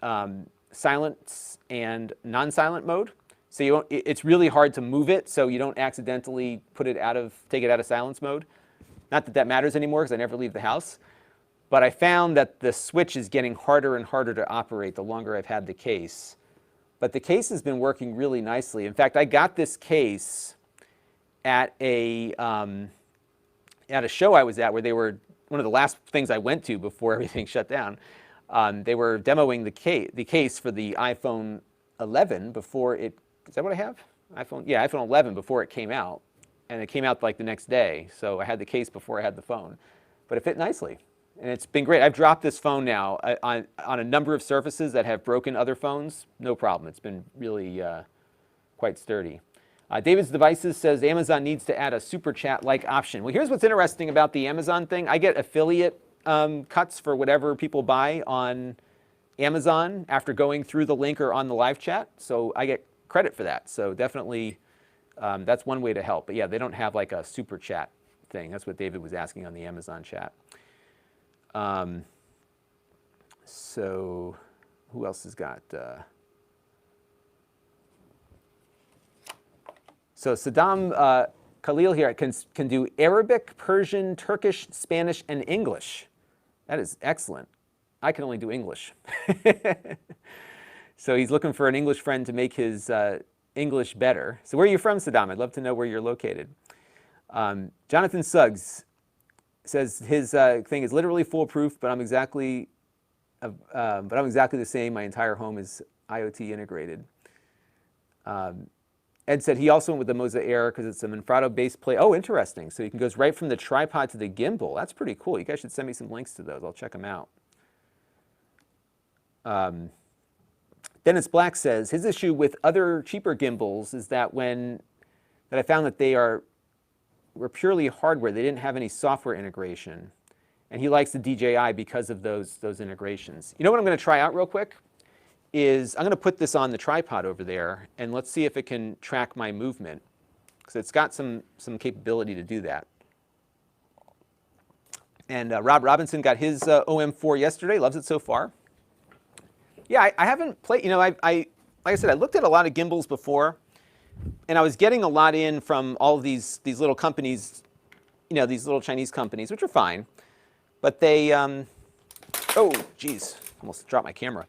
silent and non-silent mode. So it's really hard to move it, so you don't accidentally take it out of silence mode. Not that that matters anymore, because I never leave the house. But I found that the switch is getting harder and harder to operate the longer I've had the case. But the case has been working really nicely. In fact, I got this case at a show I was at, where they were one of the last things I went to before everything shut down. They were demoing the case for the iPhone 11 before it. Is that what I have? iPhone 11 before it came out, and it came out like the next day. So I had the case before I had the phone, but it fit nicely, and it's been great. I've dropped this phone now on a number of surfaces that have broken other phones. No problem. It's been really quite sturdy. David's Devices says Amazon needs to add a super chat-like option. Well, here's what's interesting about the Amazon thing. I get affiliate cuts for whatever people buy on Amazon after going through the link or on the live chat. So I get credit for that. So definitely that's one way to help. But yeah, they don't have like a super chat thing. That's what David was asking on the Amazon chat. So who else has got... So Saddam Khalil here can do Arabic, Persian, Turkish, Spanish, and English. That is excellent. I can only do English. So he's looking for an English friend to make his English better. So where are you from, Saddam? I'd love to know where you're located. Jonathan Suggs says his thing is literally foolproof, but I'm exactly the same. My entire home is IoT integrated. Ed said he also went with the Moza Air because it's a Manfrotto-based plate. Oh, interesting. So you can go right from the tripod to the gimbal. That's pretty cool. You guys should send me some links to those. I'll check them out. Dennis Black says his issue with other cheaper gimbals is that I found that they were purely hardware. They didn't have any software integration. And he likes the DJI because of those integrations. You know what I'm going to try out real quick? Is I'm going to put this on the tripod over there, and let's see if it can track my movement, because it's got some capability to do that. And Rob Robinson got his OM4 yesterday, loves it so far. Yeah, I haven't played, like I said, I looked at a lot of gimbals before, and I was getting a lot in from all of these little companies, these little Chinese companies, which are fine, but they, oh, geez, almost dropped my camera.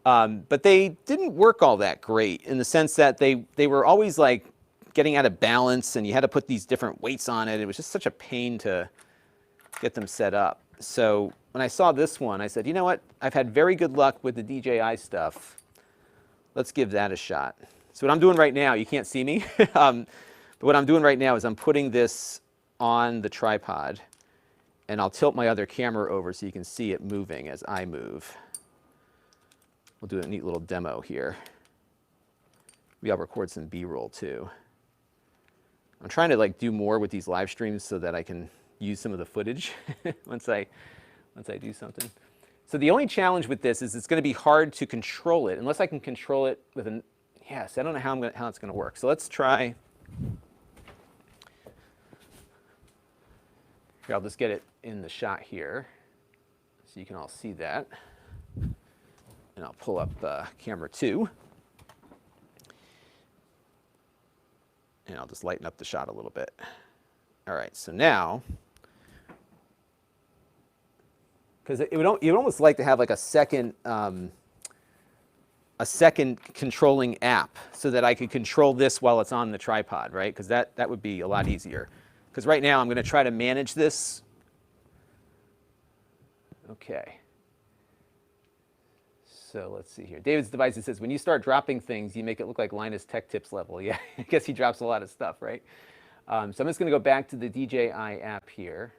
But they didn't work all that great in the sense that they were always like getting out of balance, and you had to put these different weights on it. It was just such a pain to get them set up. So when I saw this one, I said, you know what? I've had very good luck with the DJI stuff. Let's give that a shot. So what I'm doing right now, you can't see me, but what I'm doing right now is I'm putting this on the tripod, and I'll tilt my other camera over so you can see it moving as I move. We'll do a neat little demo here. Maybe I'll record some B-roll too. I'm trying to do more with these live streams so that I can use some of the footage once I do something. So the only challenge with this is it's going to be hard to control it unless I can control it with an. Yes, I don't know how it's going to work. So let's try. Here, I'll just get it in the shot here so you can all see that. And I'll pull up camera 2. And I'll just lighten up the shot a little bit. All right, so now, because you'd almost like to have like a second controlling app so that I could control this while it's on the tripod, right? Because that would be a lot easier. Because right now I'm going to try to manage this. Okay. So let's see here. David's Devices says, when you start dropping things, you make it look like Linus Tech Tips level. Yeah, I guess he drops a lot of stuff, right? So I'm just going to go back to the DJI app here.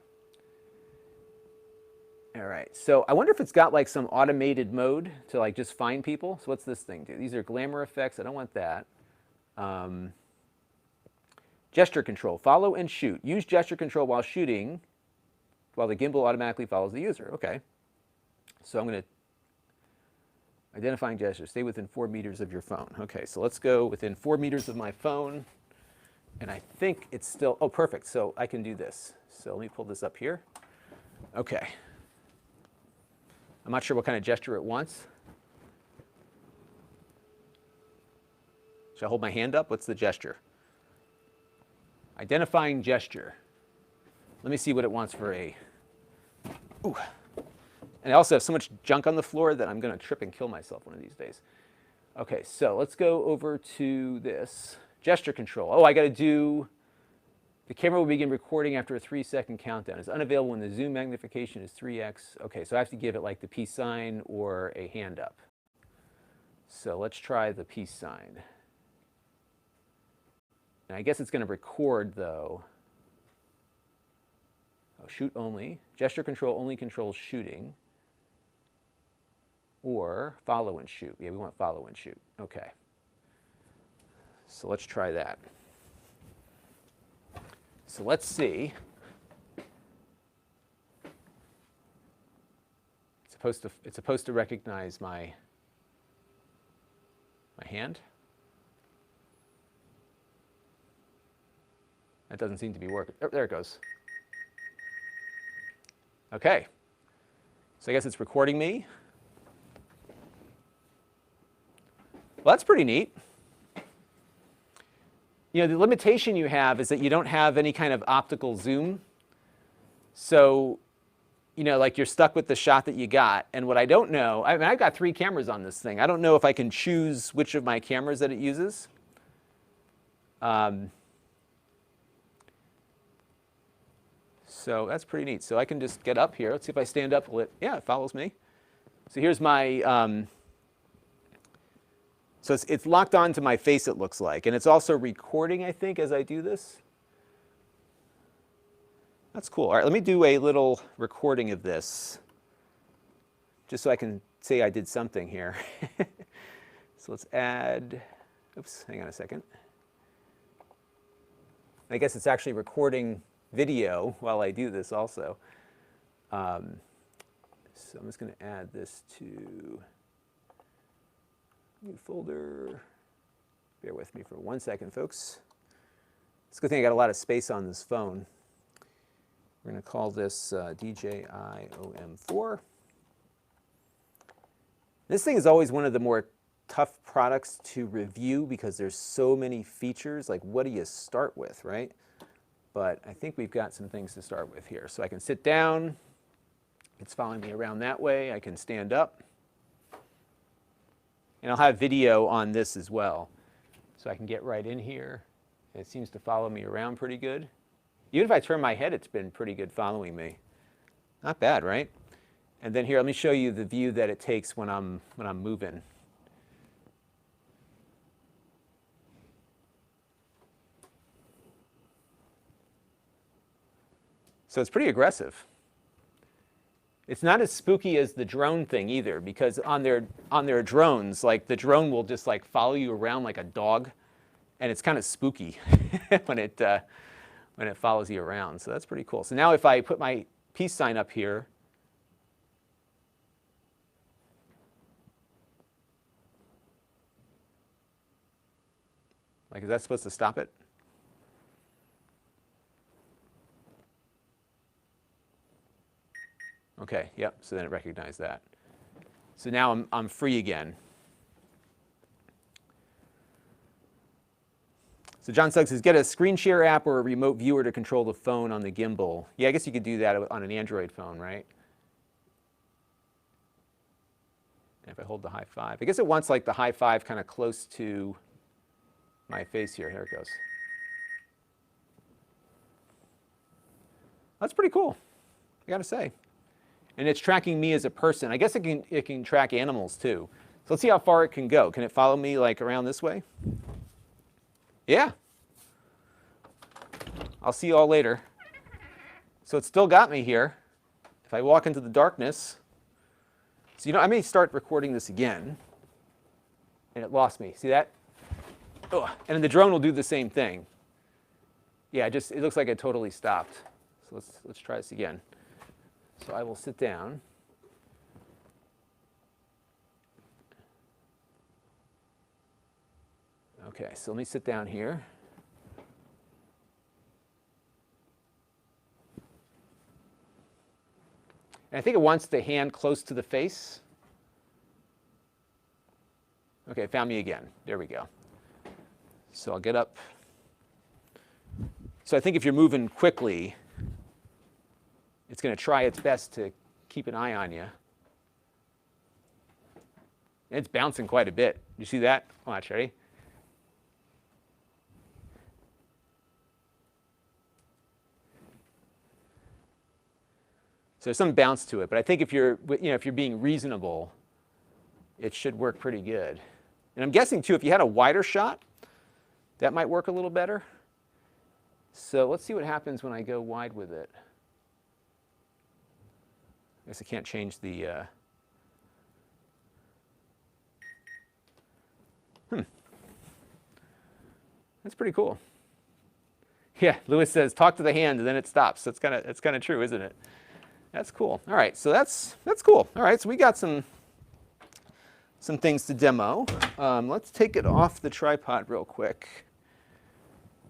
All right, so I wonder if it's got like some automated mode to like just find people. So what's this thing do? These are glamour effects. I don't want that. Gesture control, follow and shoot. Use gesture control while shooting, while the gimbal automatically follows the user. Okay, so I'm going to identifying gesture, stay within 4 meters of your phone. Okay, so let's go within 4 meters of my phone. And I think it's still, oh, perfect. So I can do this. So let me pull this up here. Okay. I'm not sure what kind of gesture it wants. Should I hold my hand up? What's the gesture? Identifying gesture. Let me see what it wants for a, ooh. And I also have so much junk on the floor that I'm going to trip and kill myself one of these days. Okay, so let's go over to this. Gesture control. Oh, I got to do, the camera will begin recording after a 3-second countdown. It's unavailable when the zoom magnification is 3x. Okay, so I have to give it like the peace sign or a hand up. So let's try the peace sign. And I guess it's going to record though. Oh, shoot only. Gesture control only controls shooting. Or follow and shoot. Yeah, we want follow and shoot. Okay. So let's try that. So let's see. It's supposed to recognize my hand. That doesn't seem to be working. Oh, there it goes. Okay. So I guess it's recording me. Well, that's pretty neat. the limitation you have is that you don't have any kind of optical zoom. So, like you're stuck with the shot that you got. And what I don't know, I mean, I've got 3 cameras on this thing. I don't know if I can choose which of my cameras that it uses. So that's pretty neat. So I can just get up here. Let's see if I stand up. Yeah, it follows me. So here's my, so it's locked onto my face, it looks like. And it's also recording, I think, as I do this. That's cool. All right, let me do a little recording of this, just so I can say I did something here. So let's add, oops, hang on a second. I guess it's actually recording video while I do this also. So I'm just going to add this to new folder. Bear with me for 1 second, folks. It's a good thing I got a lot of space on this phone. We're going to call this DJI OM4. This thing is always one of the more tough products to review because there's so many features. Like, what do you start with, right? But I think we've got some things to start with here. So I can sit down. It's following me around that way. I can stand up. And I'll have video on this as well. So I can get right in here. It seems to follow me around pretty good. Even if I turn my head, it's been pretty good following me. Not bad, right? And then here, let me show you the view that it takes when I'm moving. So it's pretty aggressive. It's not as spooky as the drone thing either, because on their drones, like the drone will just like follow you around like a dog, and it's kind of spooky when it follows you around. So that's pretty cool. So now if I put my peace sign up here, like, is that supposed to stop it? Okay, yep, so then it recognized that. So now I'm free again. So John Suggs says, get a screen share app or a remote viewer to control the phone on the gimbal. Yeah, I guess you could do that on an Android phone, right? And if I hold the high five, I guess it wants like the high five kind of close to my face here. Here it goes. That's pretty cool, I gotta say. And it's tracking me as a person. I guess it can track animals too. So let's see how far it can go. Can it follow me like around this way? Yeah. I'll see you all later. So it's still got me here. If I walk into the darkness, so I may start recording this again. And it lost me. See that? Oh, and the drone will do the same thing. Yeah, it looks like it totally stopped. So let's try this again. So I will sit down. Okay, so let me sit down here. And I think it wants the hand close to the face. Okay, it found me again. There we go. So I'll get up. So I think if you're moving quickly, it's going to try its best to keep an eye on you. And it's bouncing quite a bit. You see that? Watch, ready? So there's some bounce to it, but I think if you're being reasonable, it should work pretty good. And I'm guessing too, if you had a wider shot, that might work a little better. So let's see what happens when I go wide with it. I guess I can't change the, That's pretty cool. Yeah, Lewis says, talk to the hand and then it stops. That's kind of true, isn't it? That's cool. All right, so that's cool. All right, so we got some things to demo. Let's take it off the tripod real quick,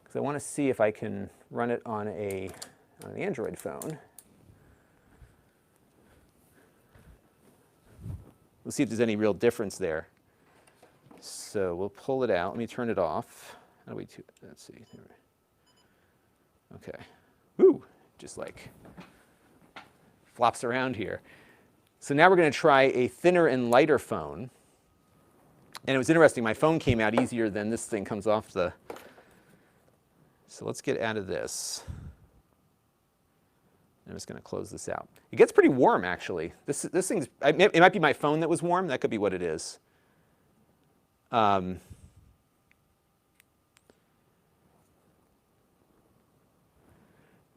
because I want to see if I can run it on an Android phone. Let's see if there's any real difference there. So we'll pull it out. Let me turn it off. How do we do, let's see. Okay. Woo, just like flops around here. So now we're going to try a thinner and lighter phone. And it was interesting, my phone came out easier than this thing comes off the. So let's get out of this. I'm just going to close this out. It gets pretty warm, actually. This thing's, it might be my phone that was warm. That could be what it is.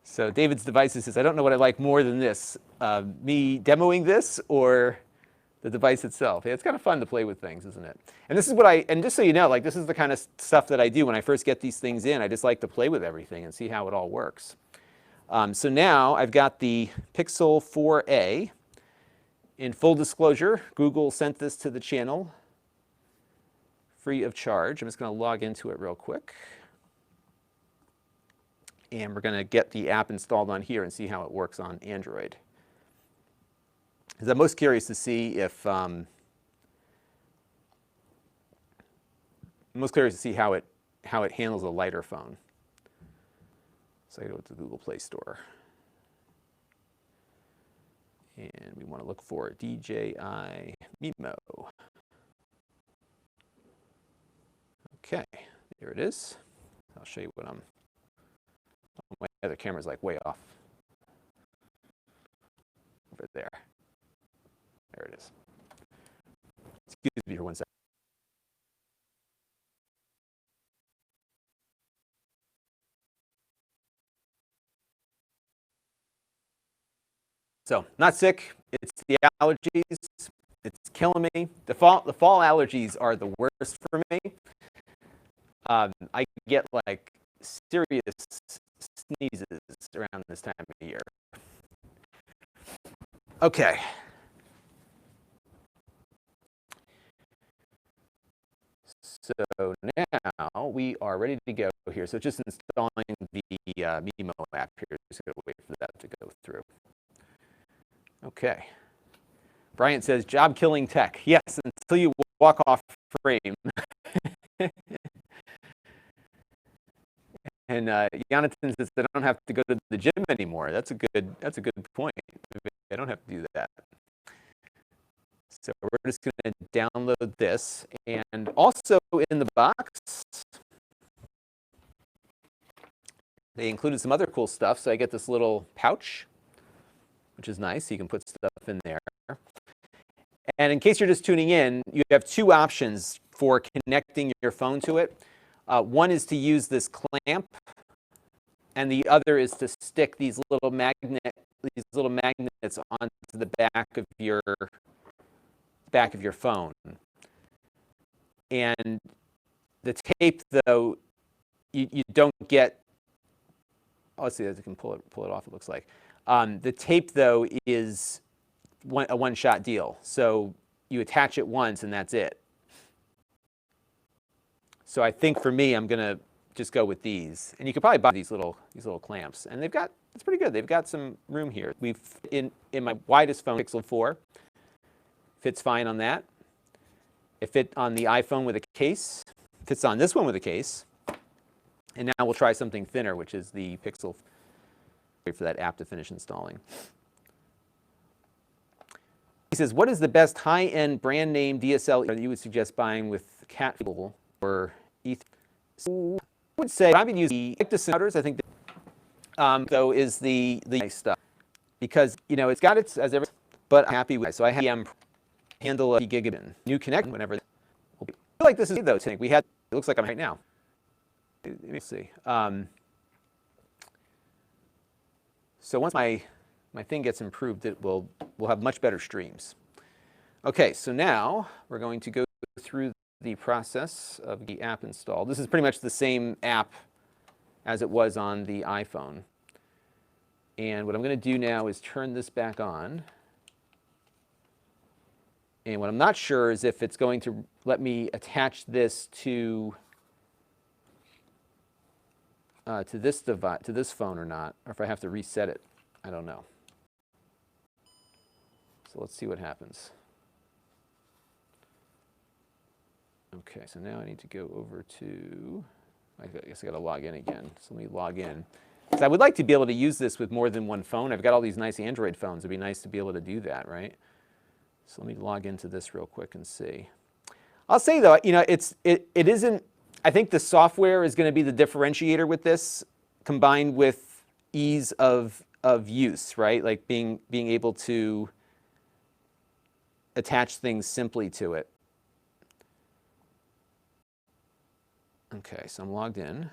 So David's Devices says, I don't know what I like more than this, me demoing this or the device itself. Yeah, it's kind of fun to play with things, isn't it? And this is what and just so you know, like this is the kind of stuff that I do when I first get these things in. I just like to play with everything and see how it all works. So now I've got the Pixel 4a. In full disclosure, Google sent this to the channel free of charge. I'm just going to log into it real quick. And we're going to get the app installed on here and see how it works on Android. Because I'm most curious to see if, how it handles a lighter phone. So I go to the Google Play Store. And we want to look for DJI Mimo. Okay, there it is. I'll show you what I'm. Oh, my other camera's like way off. Over there. There it is. Excuse me for 1 second. So, not sick. It's the allergies. It's killing me. The fall allergies are the worst for me. I get like serious sneezes around this time of year. Okay. So now we are ready to go here. So just installing the Mimo app here. Just gotta wait for that to go through. Okay. Bryant says, job killing tech. Yes, until you walk off frame. And Jonathan says, I don't have to go to the gym anymore. That's a good point. I don't have to do that. So we're just going to download this. And also in the box, they included some other cool stuff. So I get this little pouch, which is nice. You can put stuff in there. And in case you're just tuning in, you have two options for connecting your phone to it. One is to use this clamp, and the other is to stick these little magnets onto the back of your phone. And the tape, though, you don't get. Oh, let's see if I can pull it off. It looks like the tape, though, is a one-shot deal. So you attach it once, and that's it. So I think for me, I'm going to just go with these. And you could probably buy these little clamps. And it's pretty good. They've got some room here. In my widest phone, Pixel 4, fits fine on that. It fit on the iPhone with a case. Fits on this one with a case. And now we'll try something thinner, which is the Pixel. Wait for that app to finish installing. He says, what is the best high-end brand name DSLR that you would suggest buying with cat fuel or Ether? So I would say I've been using the routers. I think that, though, is the nice stuff because it's got its as everything, but I'm happy with it. So I have the handle a gigabit new connection whenever. I feel like this is though. We had it looks like I'm right now. Let me see. So once my thing gets improved, we'll have much better streams. Okay, so now we're going to go through the process of the app install. This is pretty much the same app as it was on the iPhone. And what I'm going to do now is turn this back on. And what I'm not sure is if it's going to let me attach this to this device, to this phone or not, or if I have to reset it. I don't know. So let's see what happens. Okay, so now I need to go over to I guess I got to log in again. So let me log in. Because I would like to be able to use this with more than one phone. I've got all these nice Android phones. It'd be nice to be able to do that, right? So let me log into this real quick and see. I'll say though, you know, it isn't. I think the software is going to be the differentiator with this, combined with ease of use, right? Like being able to attach things simply to it. Okay, so I'm logged in.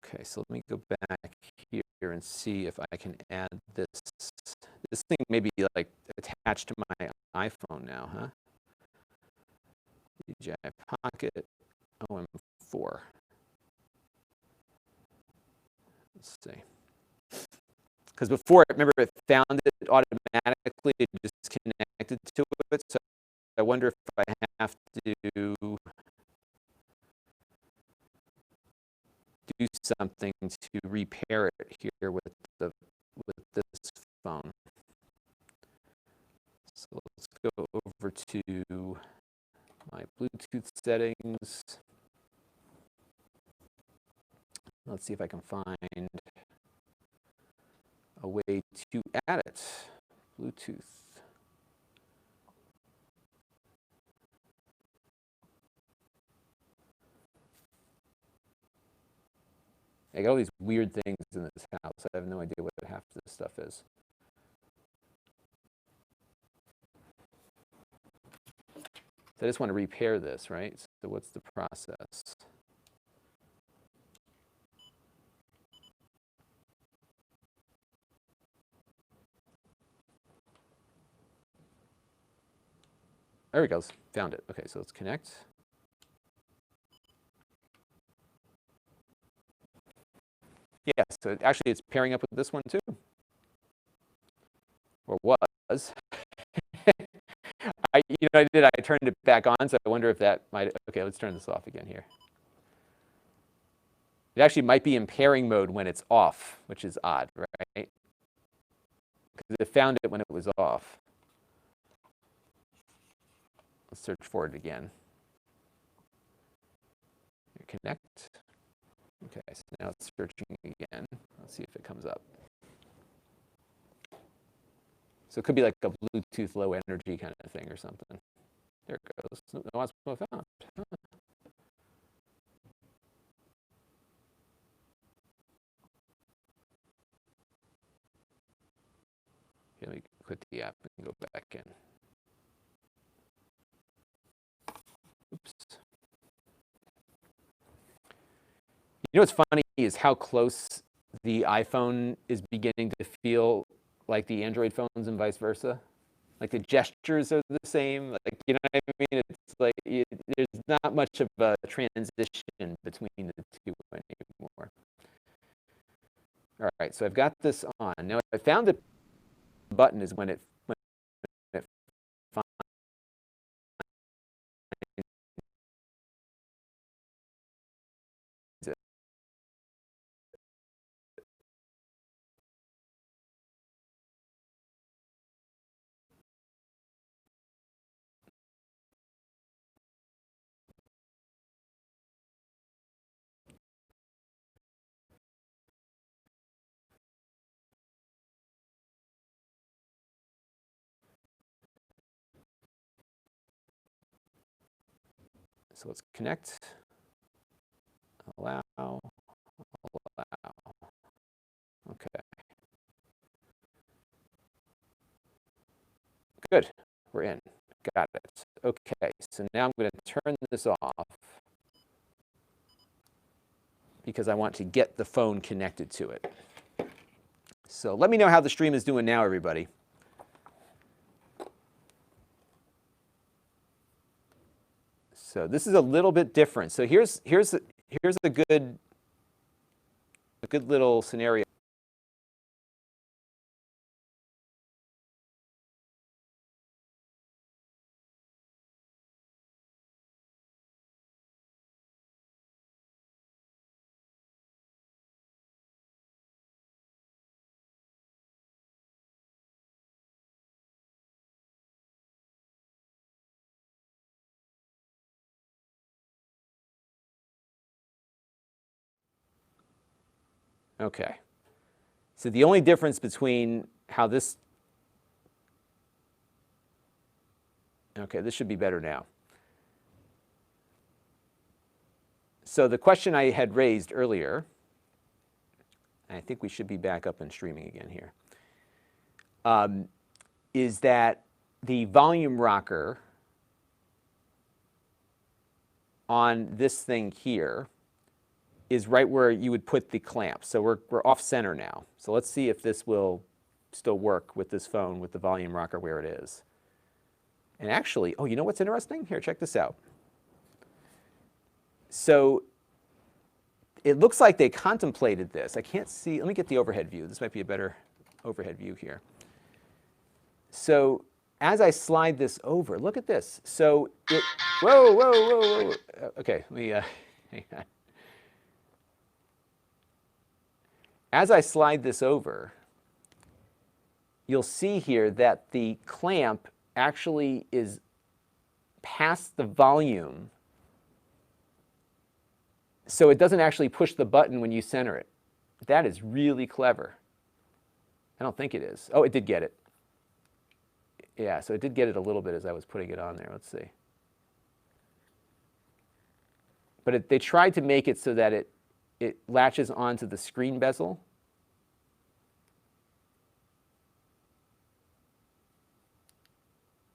Okay, so let me go back here and see if I can add this. This thing may be like attached to my iPhone now, huh? DJI Pocket OM4. Let's see. Because before, remember, it found it automatically, it just connected to it. So I wonder if I have to do something to repair it here with this phone. So let's go over to my Bluetooth settings. Let's see if I can find a way to add it. Bluetooth. I got all these weird things in this house. I have no idea what half this stuff is. So I just want to repair this, right? So what's the process? There it goes. Found it. Okay, so let's connect. Yeah, so actually it's pairing up with this one too. Or was. I turned it back on, so I wonder if that might, okay, let's turn this off again here. It actually might be in pairing mode when it's off, which is odd, right? Because it found it when it was off. Let's search for it again. Connect. Okay, so now it's searching again. Let's see if it comes up. So it could be like a Bluetooth low energy kind of thing or something. There it goes. No, that's what I found. Huh. Okay, let me quit the app and go back in. Oops. You know what's funny is how close the iPhone is beginning to feel like the Android phones and vice versa. Like the gestures are the same. Like, you know what I mean? It's like there's not much of a transition between the two anymore. All right, so I've got this on. Now I found the button is when it finds it. So let's connect, allow, allow. Okay. Good, we're in. Got it. Okay, so now I'm going to turn this off because I want to get the phone connected to it. So let me know how the stream is doing now, everybody. So this is a little bit different. So here's a good little scenario. Okay. So the only difference between how this, okay, this should be better now. So the question I had raised earlier, and I think we should be back up and streaming again here, is that the volume rocker on this thing here is right where you would put the clamp. So we're off center now. So let's see if this will still work with this phone with the volume rocker where it is. And actually, oh, you know what's interesting? Here, check this out. So it looks like they contemplated this. I can't see, let me get the overhead view. This might be a better overhead view here. So as I slide this over, look at this. So it, whoa, whoa, whoa, whoa. Okay, let me, hang on. As I slide this over, you'll see here that the clamp actually is past the volume, so it doesn't actually push the button when you center it. That is really clever. I don't think it is. Oh, it did get it. Yeah, so it did get it a little bit as I was putting it on there. Let's see. But they tried to make it so that it latches onto the screen bezel.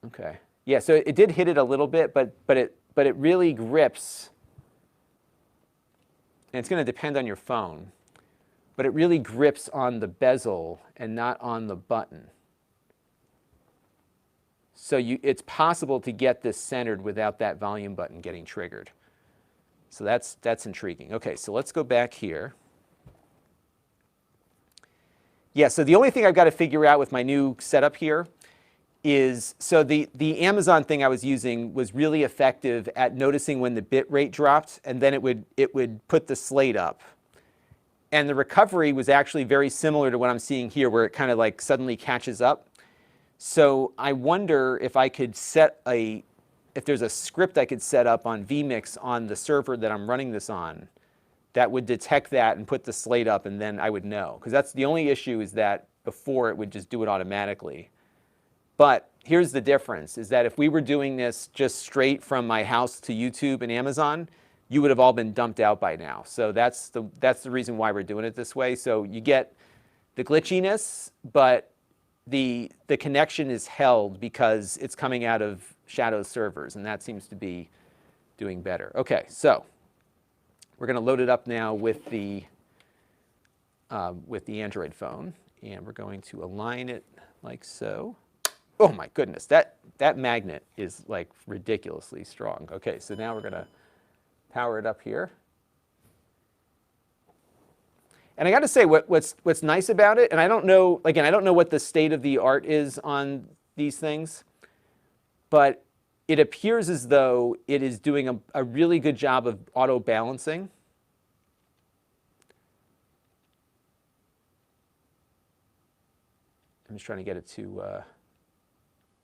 Okay. Yeah, so it did hit it a little bit, but it really grips. And it's going to depend on your phone, but it really grips on the bezel and not on the button. So it's possible to get this centered without that volume button getting triggered. So that's intriguing. Okay, so let's go back here. Yeah, so the only thing I've got to figure out with my new setup here is, so the Amazon thing I was using was really effective at noticing when the bit rate dropped, and then it would put the slate up. And the recovery was actually very similar to what I'm seeing here, where it kind of like suddenly catches up. So I wonder if I could if there's a script I could set up on vMix on the server that I'm running this on that would detect that and put the slate up, and then I would know. Because that's the only issue, is that before it would just do it automatically. But here's the difference, is that if we were doing this just straight from my house to YouTube and Amazon, you would have all been dumped out by now. So that's the reason why we're doing it this way. So you get the glitchiness, but the connection is held because it's coming out of Shadow's servers, and that seems to be doing better. Okay, so we're going to load it up now with the Android phone, and we're going to align it like so. Oh my goodness, that magnet is like ridiculously strong. Okay, so now we're going to power it up here. And I got to say, what's nice about it, and I don't know, again, I don't know what the state of the art is on these things, but it appears as though it is doing a really good job of auto balancing. I'm just trying to get it to,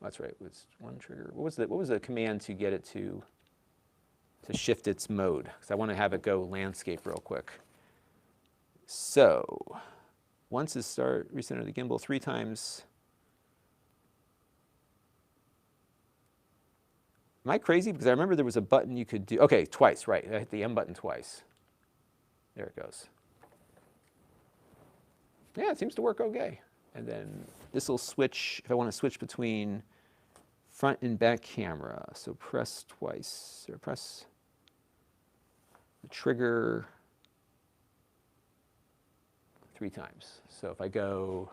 that's right, it's one trigger. What was the command to get it to shift its mode? Because I want to have it go landscape real quick. So once it starts, recenter the gimbal 3 times. Am I crazy? Because I remember there was a button you could do. Okay, twice, right. I hit the M button twice. There it goes. Yeah, it seems to work okay. And then this will switch, if I want to switch between front and back camera. So press twice, or press the trigger 3 times. So if I go,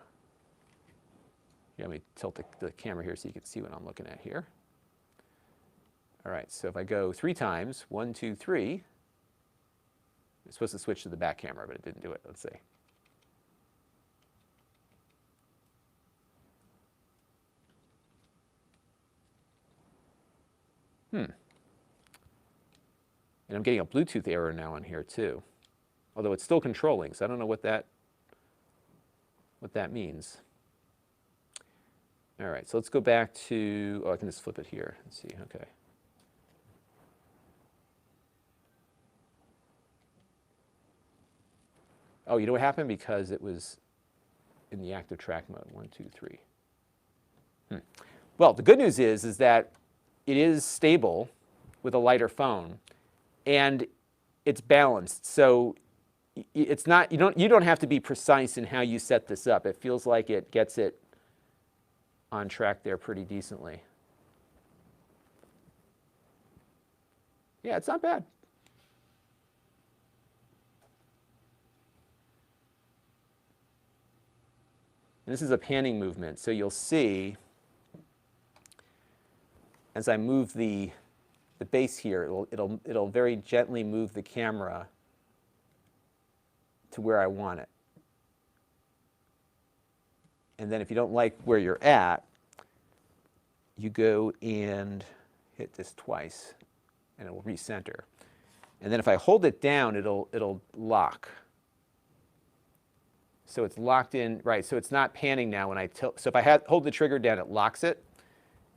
let me tilt the camera here so you can see what I'm looking at here. All right, so if I go 3 times, 1, 2, 3, it's supposed to switch to the back camera, but it didn't do it. Let's see. And I'm getting a Bluetooth error now on here too, although it's still controlling, so I don't know what that means. All right, so let's go back to, oh, I can just flip it here and see, okay. Oh, you know what happened? Because it was in the active track mode. 1, 2, 3. Well, the good news is that it is stable with a lighter phone, and it's balanced. So it's not, you don't have to be precise in how you set this up. It feels like it gets it on track there pretty decently. Yeah, it's not bad. And this is a panning movement, so you'll see as I move the base here, it'll very gently move the camera to where I want it. And then if you don't like where you're at, you go and hit this twice, and it will recenter. And then if I hold it down, it'll lock. So it's locked in, right, so it's not panning now when I tilt. So if I hold the trigger down, it locks it,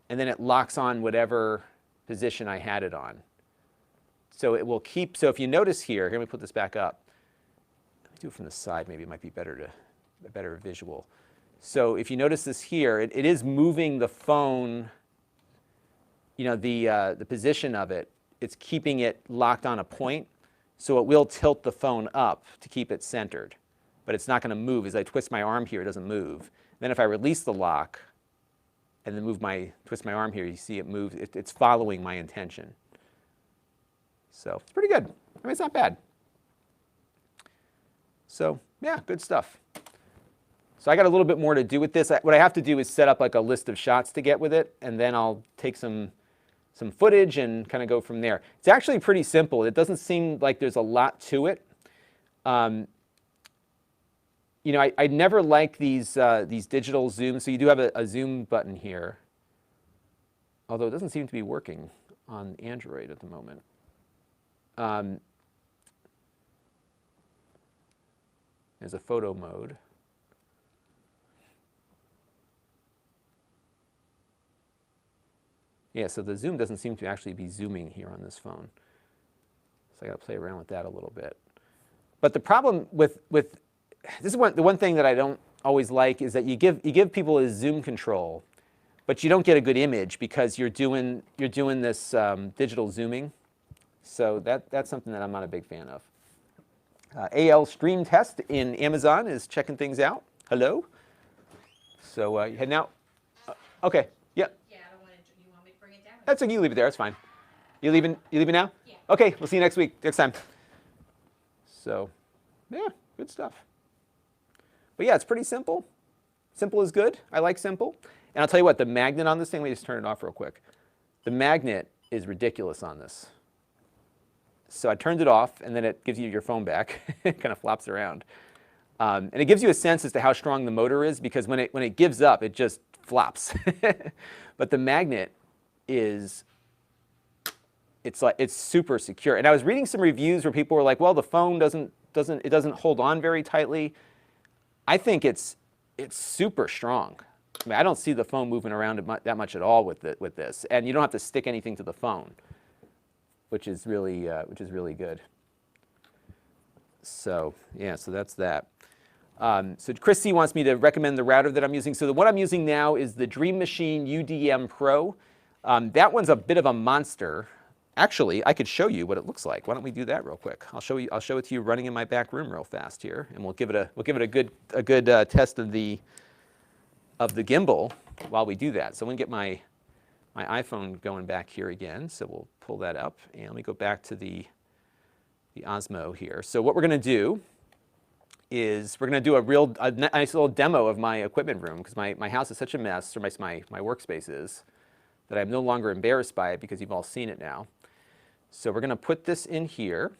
and then it locks on whatever position I had it on. So it will keep, so if you notice here let me put this back up. Let me do it from the side, maybe it might be a better visual. So if you notice this here, it is moving the phone, the position of it, it's keeping it locked on a point, so it will tilt the phone up to keep it centered. But it's not going to move. As I twist my arm here, it doesn't move. Then if I release the lock and then twist my arm here, you see it moves. It's following my intention. So it's pretty good. I mean, it's not bad. So yeah, good stuff. So I got a little bit more to do with this. What I have to do is set up like a list of shots to get with it, and then I'll take some footage and kind of go from there. It's actually pretty simple. It doesn't seem like there's a lot to it. I never like these digital zooms. So you do have a zoom button here, although it doesn't seem to be working on Android at the moment. There's a photo mode. Yeah, so the zoom doesn't seem to actually be zooming here on this phone. So I got to play around with that a little bit. But the problem with this is the one thing that I don't always like is that you give people a zoom control, but you don't get a good image because you're doing this digital zooming. So that's something that I'm not a big fan of. AL Stream Test in Amazon is checking things out. Hello. So you heading out? Okay. Yep. Yeah, I don't want to. You want me to bring it down? That's okay. You leave it there. That's fine. You leaving now? Yeah. Okay. We'll see you next week. Next time. So, yeah, good stuff. But yeah, it's pretty simple. Simple is good. I like simple. And I'll tell you what, the magnet on this thing, let me just turn it off real quick. The magnet is ridiculous on this. So I turned it off, and then it gives you your phone back. It kind of flops around. And it gives you a sense as to how strong the motor is, because when it gives up, it just flops. But the magnet it's super secure. And I was reading some reviews where people were like, well, the phone doesn't hold on very tightly. I think it's super strong. I mean, I don't see the phone moving around that much at all with this, and you don't have to stick anything to the phone, which is really good. So yeah, so that's that. So Chris C wants me to recommend the router that I'm using. So the one I'm using now is the Dream Machine UDM Pro. That one's a bit of a monster. Actually, I could show you what it looks like. Why don't we do that real quick? I'll show it to you running in my back room real fast here, and we'll give it a good test of the gimbal while we do that. So I'm gonna get my iPhone going back here again. So we'll pull that up, and let me go back to the Osmo here. So what we're gonna do is we're gonna do a nice little demo of my equipment room, because my house is such a mess, or my workspace is, that I'm no longer embarrassed by it because you've all seen it now. So we're going to put this in here.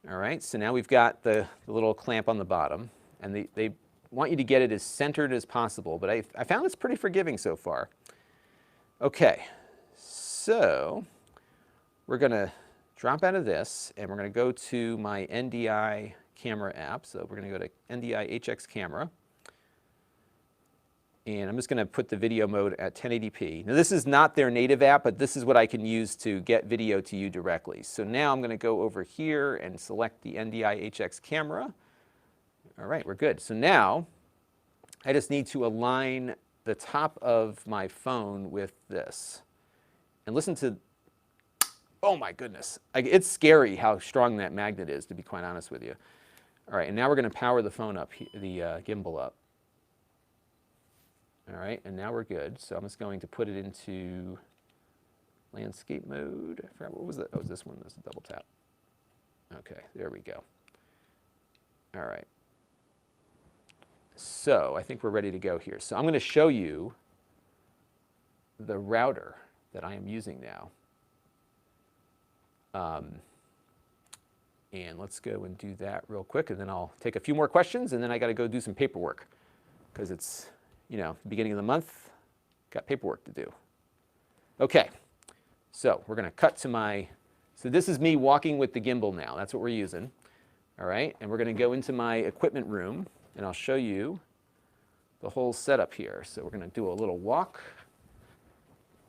All right, so now we've got the little clamp on the bottom, and they want you to get it as centered as possible, but I found it's pretty forgiving so far. Okay, so we're going to drop out of this, and we're going to go to my NDI camera app. So we're going to go to NDI HX camera. And I'm just going to put the video mode at 1080p. Now this is not their native app, but this is what I can use to get video to you directly. So now I'm going to go over here and select the NDI HX camera. All right, we're good. So now I just need to align the top of my phone with this. And listen to, oh my goodness. It's scary how strong that magnet is, to be quite honest with you. All right, and now we're going to power the phone up, the gimbal up. All right, and now we're good. So I'm just going to put it into landscape mode. I forgot, what was that? Oh, it was this one. This is a double tap. Okay, there we go. All right. So I think we're ready to go here. So I'm going to show you the router that I am using now. And let's go and do that real quick, and then I'll take a few more questions, and then I got to go do some paperwork because it's, you know, the beginning of the month, got paperwork to do. Okay, so we're going to cut to my, so this is me walking with the gimbal now. That's what we're using. All right, and we're going to go into my equipment room, and I'll show you the whole setup here. So we're going to do a little walk,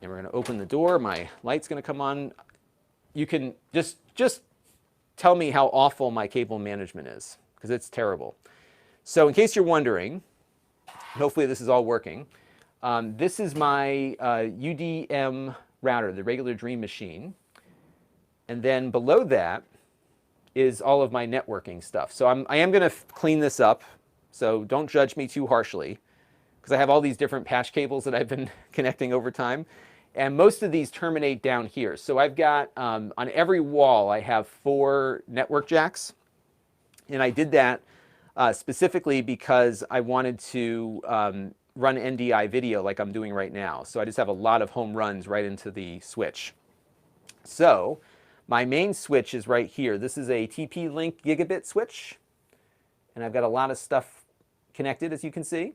and we're going to open the door. My light's going to come on. You can just tell me how awful my cable management is, because it's terrible. So in case you're wondering, hopefully this is all working. This is my UDM router, the regular Dream Machine. And then below that is all of my networking stuff. So I am going to clean this up, so don't judge me too harshly, because I have all these different patch cables that I've been connecting over time. And most of these terminate down here. So I've got, on every wall, I have 4 network jacks. And I did that specifically because I wanted to run NDI video like I'm doing right now. So I just have a lot of home runs right into the switch. So my main switch is right here. This is a TP-Link gigabit switch. And I've got a lot of stuff connected, as you can see.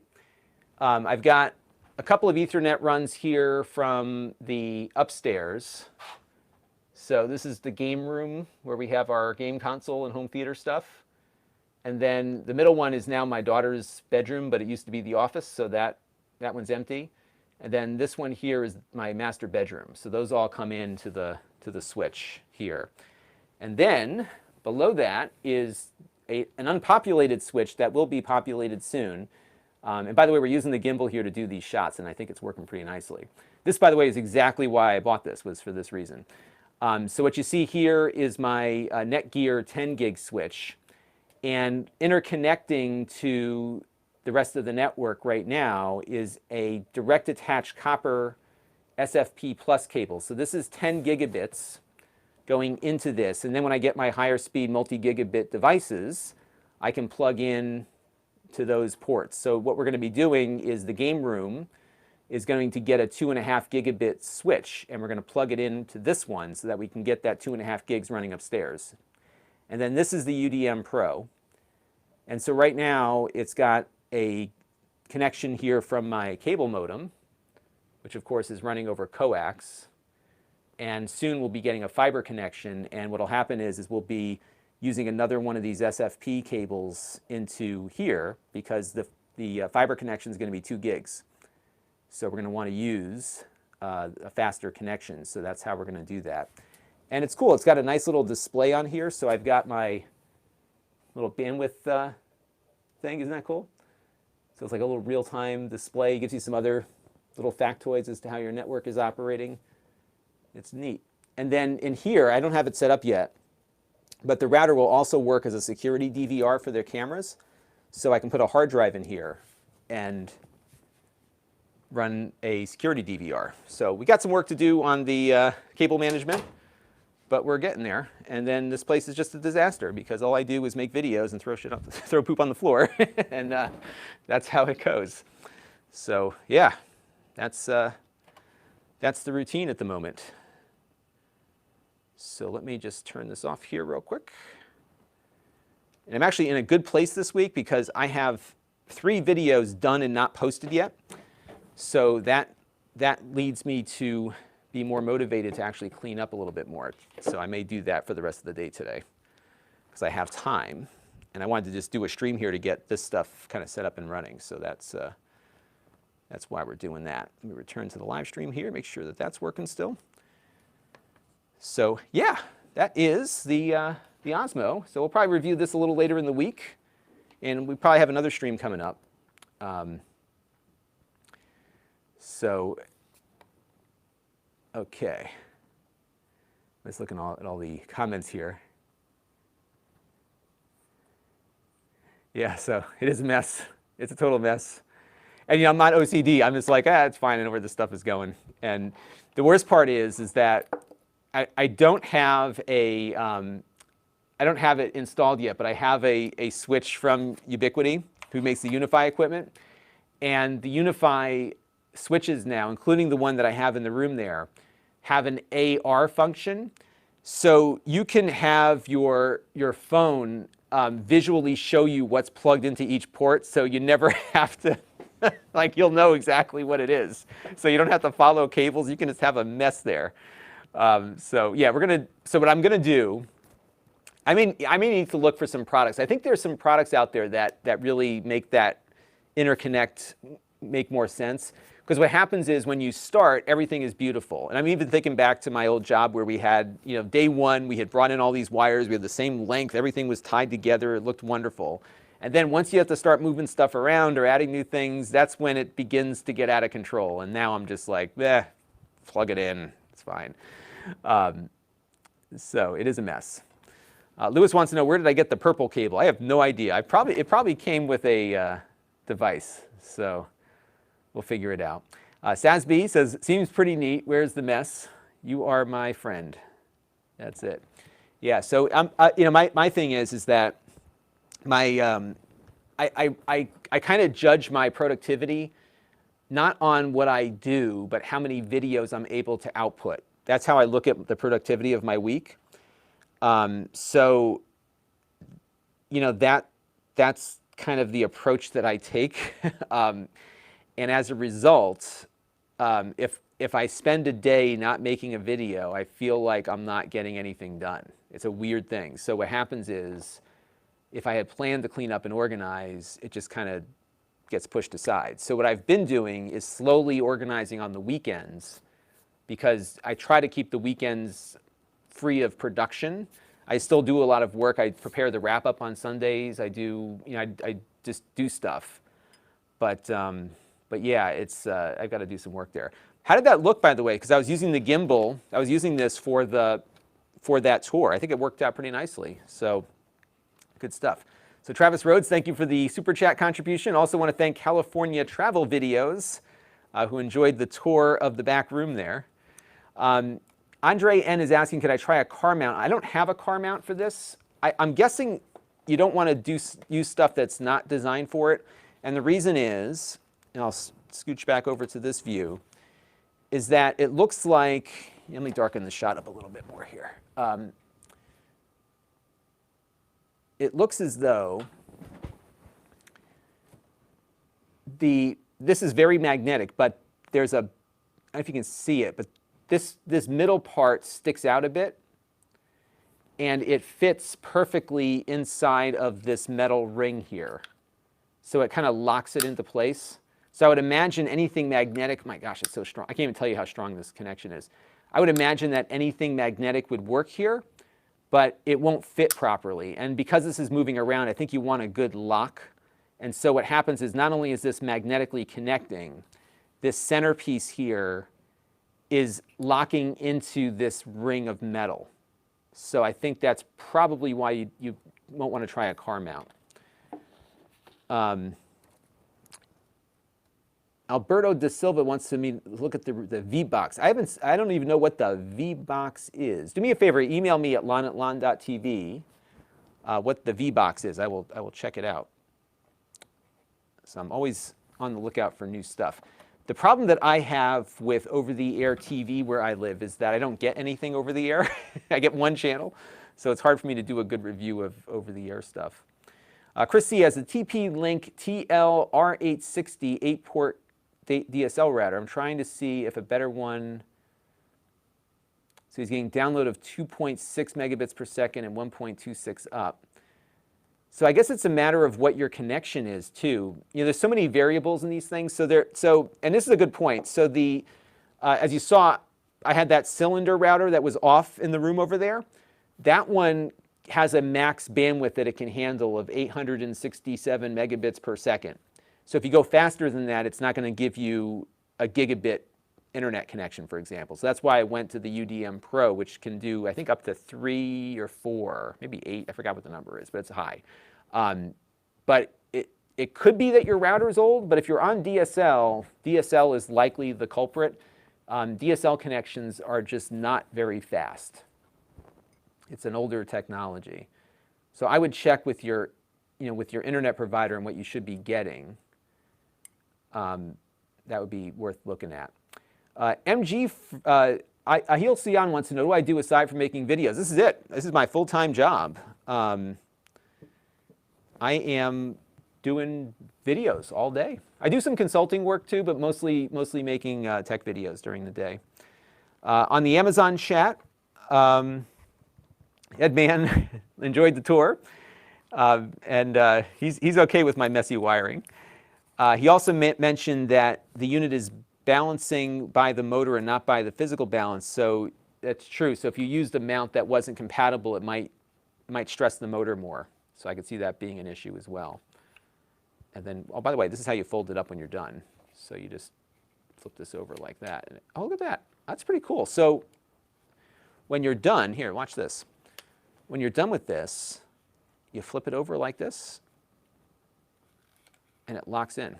I've got a couple of Ethernet runs here from the upstairs. So this is the game room where we have our game console and home theater stuff. And then the middle one is now my daughter's bedroom, but it used to be the office, so that one's empty. And then this one here is my master bedroom. So those all come into the switch here. And then below that is an unpopulated switch that will be populated soon. And by the way, we're using the gimbal here to do these shots, and I think it's working pretty nicely. This, by the way, is exactly why I bought this, was for this reason. So what you see here is my Netgear 10 gig switch. And interconnecting to the rest of the network right now is a direct attached copper SFP plus cable. So this is 10 gigabits going into this. And then when I get my higher speed multi-gigabit devices, I can plug in to those ports. So what we're going to be doing is the game room is going to get a 2.5 gigabit switch, and we're going to plug it into this one so that we can get that 2.5 gigs running upstairs. And then this is the UDM Pro. And so right now it's got a connection here from my cable modem, which of course is running over coax. And soon we'll be getting a fiber connection, and what'll happen is we'll be using another one of these SFP cables into here, because the fiber connection is going to be 2 gigs. So we're going to want to use a faster connection. So that's how we're going to do that. And it's cool. It's got a nice little display on here. So I've got my little bandwidth thing. Isn't that cool? So it's like a little real-time display. It gives you some other little factoids as to how your network is operating. It's neat. And then in here, I don't have it set up yet, but the router will also work as a security DVR for their cameras. So I can put a hard drive in here and run a security DVR. So we got some work to do on the cable management, but we're getting there. And then this place is just a disaster because all I do is make videos and throw poop on the floor, and that's how it goes. So yeah, that's the routine at the moment. So let me just turn this off here real quick. And I'm actually in a good place this week because I have 3 videos done and not posted yet. So that leads me to be more motivated to actually clean up a little bit more. So I may do that for the rest of the day today because I have time. And I wanted to just do a stream here to get this stuff kind of set up and running. So that's why we're doing that. Let me return to the live stream here, make sure that that's working still. So yeah, that is the Osmo. So we'll probably review this a little later in the week And we probably have another stream coming up. Okay. Let's look at all the comments here. Yeah, so it is a mess. It's a total mess. And I'm not OCD. I'm just like, it's fine. I know where this stuff is going. And the worst part is that I don't have I don't have it installed yet, but I have a switch from Ubiquiti, who makes the Unify equipment. And the Unify switches now, including the one that I have in the room there, have an AR function. So you can have your phone visually show you what's plugged into each port, so you never have to, like, you'll know exactly what it is. So you don't have to follow cables. You can just have a mess there. So yeah, so what I'm gonna do, I may need to look for some products. I think there's some products out there that really make that interconnect make more sense. Because what happens is when you start, everything is beautiful. And I'm even thinking back to my old job where we had, day one, we had brought in all these wires, we had the same length, everything was tied together, it looked wonderful. And then once you have to start moving stuff around or adding new things, that's when it begins to get out of control. And now I'm just like, plug it in, it's fine. So it is a mess. Lewis wants to know, where did I get the purple cable? I have no idea. It probably came with a device, so we'll figure it out. Sasby says, seems pretty neat. Where's the mess? You are my friend. That's it. Yeah. So my thing is that my I kind of judge my productivity not on what I do, but how many videos I'm able to output. That's how I look at the productivity of my week. So that's kind of the approach that I take. And as a result, if I spend a day not making a video, I feel like I'm not getting anything done. It's a weird thing. So what happens is, if I had planned to clean up and organize, it just kind of gets pushed aside. So what I've been doing is slowly organizing on the weekends, because I try to keep the weekends free of production. I still do a lot of work. I prepare the wrap up on Sundays. I do, I just do stuff. But yeah, I've got to do some work there. How did that look, by the way? Because I was using the gimbal. I was using this for that tour. I think it worked out pretty nicely. So good stuff. So Travis Rhodes, thank you for the super chat contribution. Also want to thank California Travel Videos, who enjoyed the tour of the back room there. Andre N is asking, could I try a car mount? I don't have a car mount for this. I'm guessing you don't want to use stuff that's not designed for it. And the reason is, and I'll scooch back over to this view, is that it looks like, let me darken the shot up a little bit more here. It looks as though this is very magnetic, but there's I don't know if you can see it, but this middle part sticks out a bit, and it fits perfectly inside of this metal ring here. So it kind of locks it into place. So I would imagine anything magnetic, my gosh, it's so strong. I can't even tell you how strong this connection is. I would imagine that anything magnetic would work here, but it won't fit properly. And because this is moving around, I think you want a good lock. And so what happens is, not only is this magnetically connecting, this centerpiece here is locking into this ring of metal. So I think that's probably why you won't want to try a car mount. Alberto Da Silva wants to look at the V-Box. I don't even know what the V-Box is. Do me a favor, email me at Lon.TV what the V-Box is. I will check it out. So I'm always on the lookout for new stuff. The problem that I have with over-the-air TV where I live is that I don't get anything over the air. I get one channel, so it's hard for me to do a good review of over-the-air stuff. Chris C has a TP-Link TL-R860 8-port DSL router. I'm trying to see if a better one. So he's getting download of 2.6 megabits per second and 1.26 up. So I guess it's a matter of what your connection is too. There's so many variables in these things. And this is a good point. So as you saw, I had that cylinder router that was off in the room over there. That one has a max bandwidth that it can handle of 867 megabits per second. So if you go faster than that, it's not going to give you a gigabit internet connection, for example. So that's why I went to the UDM Pro, which can do, I think, up to 3 or 4, maybe 8. I forgot what the number is, but it's high. But it could be that your router is old, but if you're on DSL, DSL is likely the culprit. DSL connections are just not very fast. It's an older technology. So I would check with your, with your internet provider and what you should be getting. That would be worth looking at. MG, Ahil Sian wants to know, what do I do aside from making videos? This is it. This is my full-time job. I am doing videos all day. I do some consulting work too, but mostly making tech videos during the day. On the Amazon chat, Edman enjoyed the tour, and he's okay with my messy wiring. He also mentioned that the unit is balancing by the motor and not by the physical balance. So that's true. So if you used a mount that wasn't compatible, it might stress the motor more. So I could see that being an issue as well. And then, oh, by the way, this is how you fold it up when you're done. So you just flip this over like that. And oh, look at that. That's pretty cool. So when you're done, here, watch this. When you're done with this, you flip it over like this, and it locks in.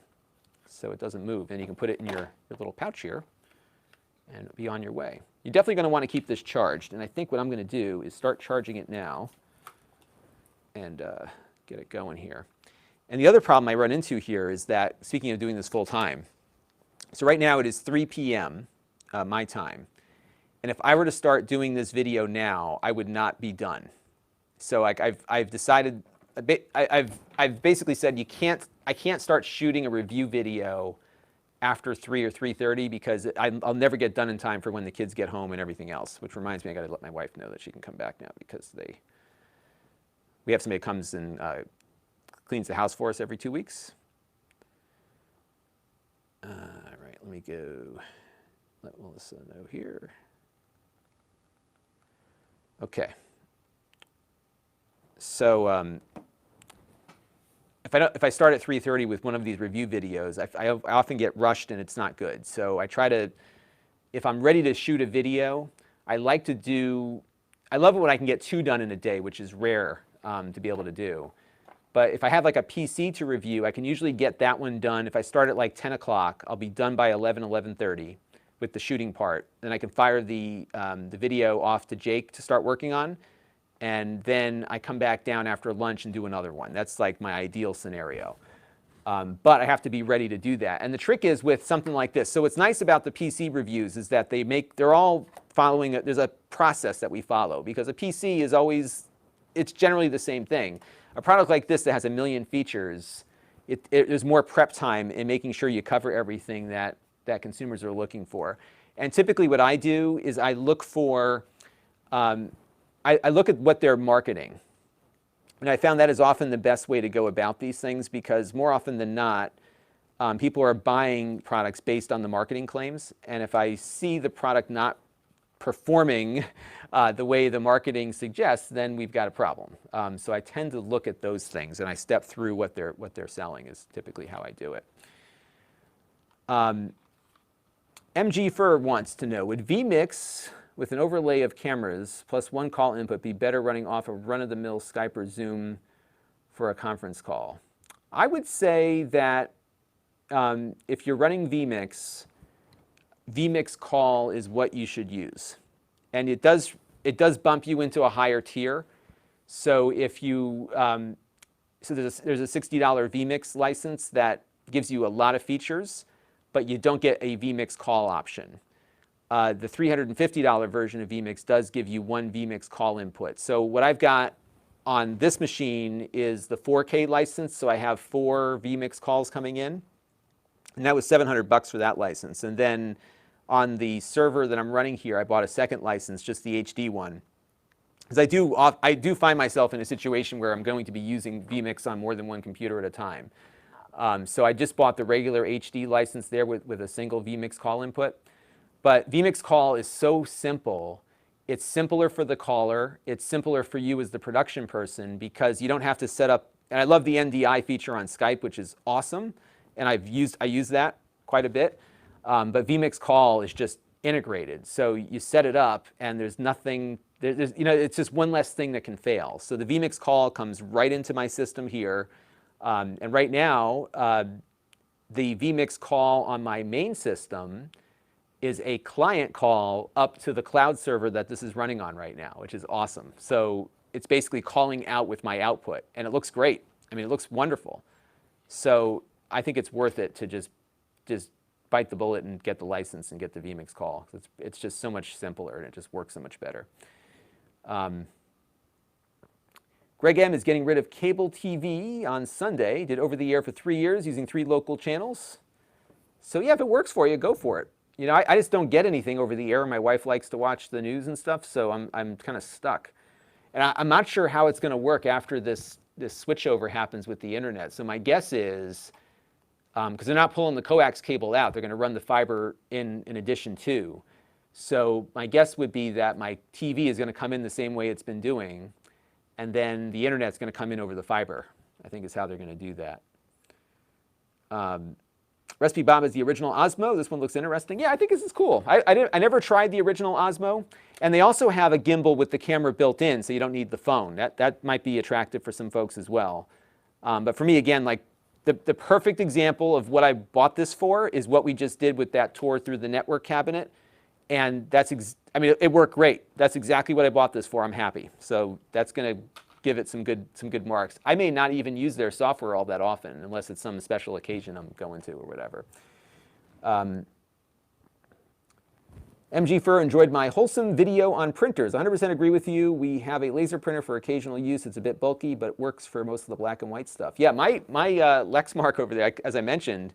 So it doesn't move. And you can put it in your little pouch here and be on your way. You're definitely going to want to keep this charged. And I think what I'm going to do is start charging it now and get it going here. And the other problem I run into here is that, speaking of doing this full time, so right now it is 3 p.m. My time. And if I were to start doing this video now, I would not be done. So I've decided, I've basically said I can't start shooting a review video after 3 or 3:30 because I'll never get done in time for when the kids get home and everything else, which reminds me I got to let my wife know that she can come back now because we have somebody that comes and cleans the house for us every 2 weeks. All right, let me go, let Melissa know here. Okay. So if I start at 3:30 with one of these review videos, I often get rushed and it's not good. So I try to, if I'm ready to shoot a video, I love it when I can get 2 done in a day, which is rare to be able to do. But if I have like a PC to review, I can usually get that one done. If I start at like 10 o'clock, I'll be done by 11:30 with the shooting part. Then I can fire the video off to Jake to start working on. And then I come back down after lunch and do another one. That's like my ideal scenario. But I have to be ready to do that. And the trick is with something like this. So what's nice about the PC reviews is that they're all following, there's a process that we follow. Because a PC is always, it's generally the same thing. A product like this that has 1 million features, there's more prep time in making sure you cover everything that consumers are looking for. And typically what I do is I look for, I look at what they're marketing. And I found that is often the best way to go about these things because more often than not, people are buying products based on the marketing claims. And if I see the product not performing the way the marketing suggests, then we've got a problem. So I tend to look at those things and I step through what they're selling is typically how I do it. MG Fur wants to know, would vMix with an overlay of cameras plus 1 call input be better running off a run-of-the-mill Skype or Zoom for a conference call? I would say that if you're running vMix, vMix call is what you should use. And it does bump you into a higher tier. So if you, so there's a $60 vMix license that gives you a lot of features, but you don't get a vMix call option. The $350 version of vMix does give you 1 vMix call input. So what I've got on this machine is the 4K license. So I have 4 vMix calls coming in. And that was $700 for that license. And then on the server that I'm running here, I bought a second license, just the HD one. Because I do find myself in a situation where I'm going to be using vMix on more than 1 computer at a time. So I just bought the regular HD license there with a single vMix call input. But vMix call is so simple. It's simpler for the caller. It's simpler for you as the production person because you don't have to set up, and I love the NDI feature on Skype, which is awesome. And I use that quite a bit. But vMix Call is just integrated. So you set it up and there's nothing, it's just one less thing that can fail. So the vMix Call comes right into my system here. And right now, the vMix Call on my main system is a client call up to the cloud server that this is running on right now, which is awesome. So it's basically calling out with my output, and it looks great. I mean, it looks wonderful. So I think it's worth it to just bite the bullet and get the license and get the vMix Call. It's just so much simpler, and it just works so much better. Greg M. is getting rid of cable TV on Sunday. Did over the air for 3 years using 3 local channels. So yeah, if it works for you, go for it. You know, I just don't get anything over the air. My wife likes to watch the news and stuff, so I'm kind of stuck. And I'm not sure how it's going to work after this switchover happens with the internet. So my guess is, because they're not pulling the coax cable out, they're going to run the fiber in addition to. So my guess would be that my TV is going to come in the same way it's been doing, and then the internet's going to come in over the fiber. I think is how they're going to do that. Recipe Bob is the original Osmo. This one looks interesting. Yeah, I think this is cool. I never tried the original Osmo. And they also have a gimbal with the camera built in, so you don't need the phone. That might be attractive for some folks as well. But for me, again, like the perfect example of what I bought this for is what we just did with that tour through the network cabinet. And I mean, it worked great. That's exactly what I bought this for. I'm happy. So that's going to give it some good marks. I may not even use their software all that often unless it's some special occasion I'm going to or whatever. MG Fur enjoyed my wholesome video on printers. 100% agree with you. We have a laser printer for occasional use. It's a bit bulky, but it works for most of the black and white stuff. Yeah, my Lexmark over there, as I mentioned,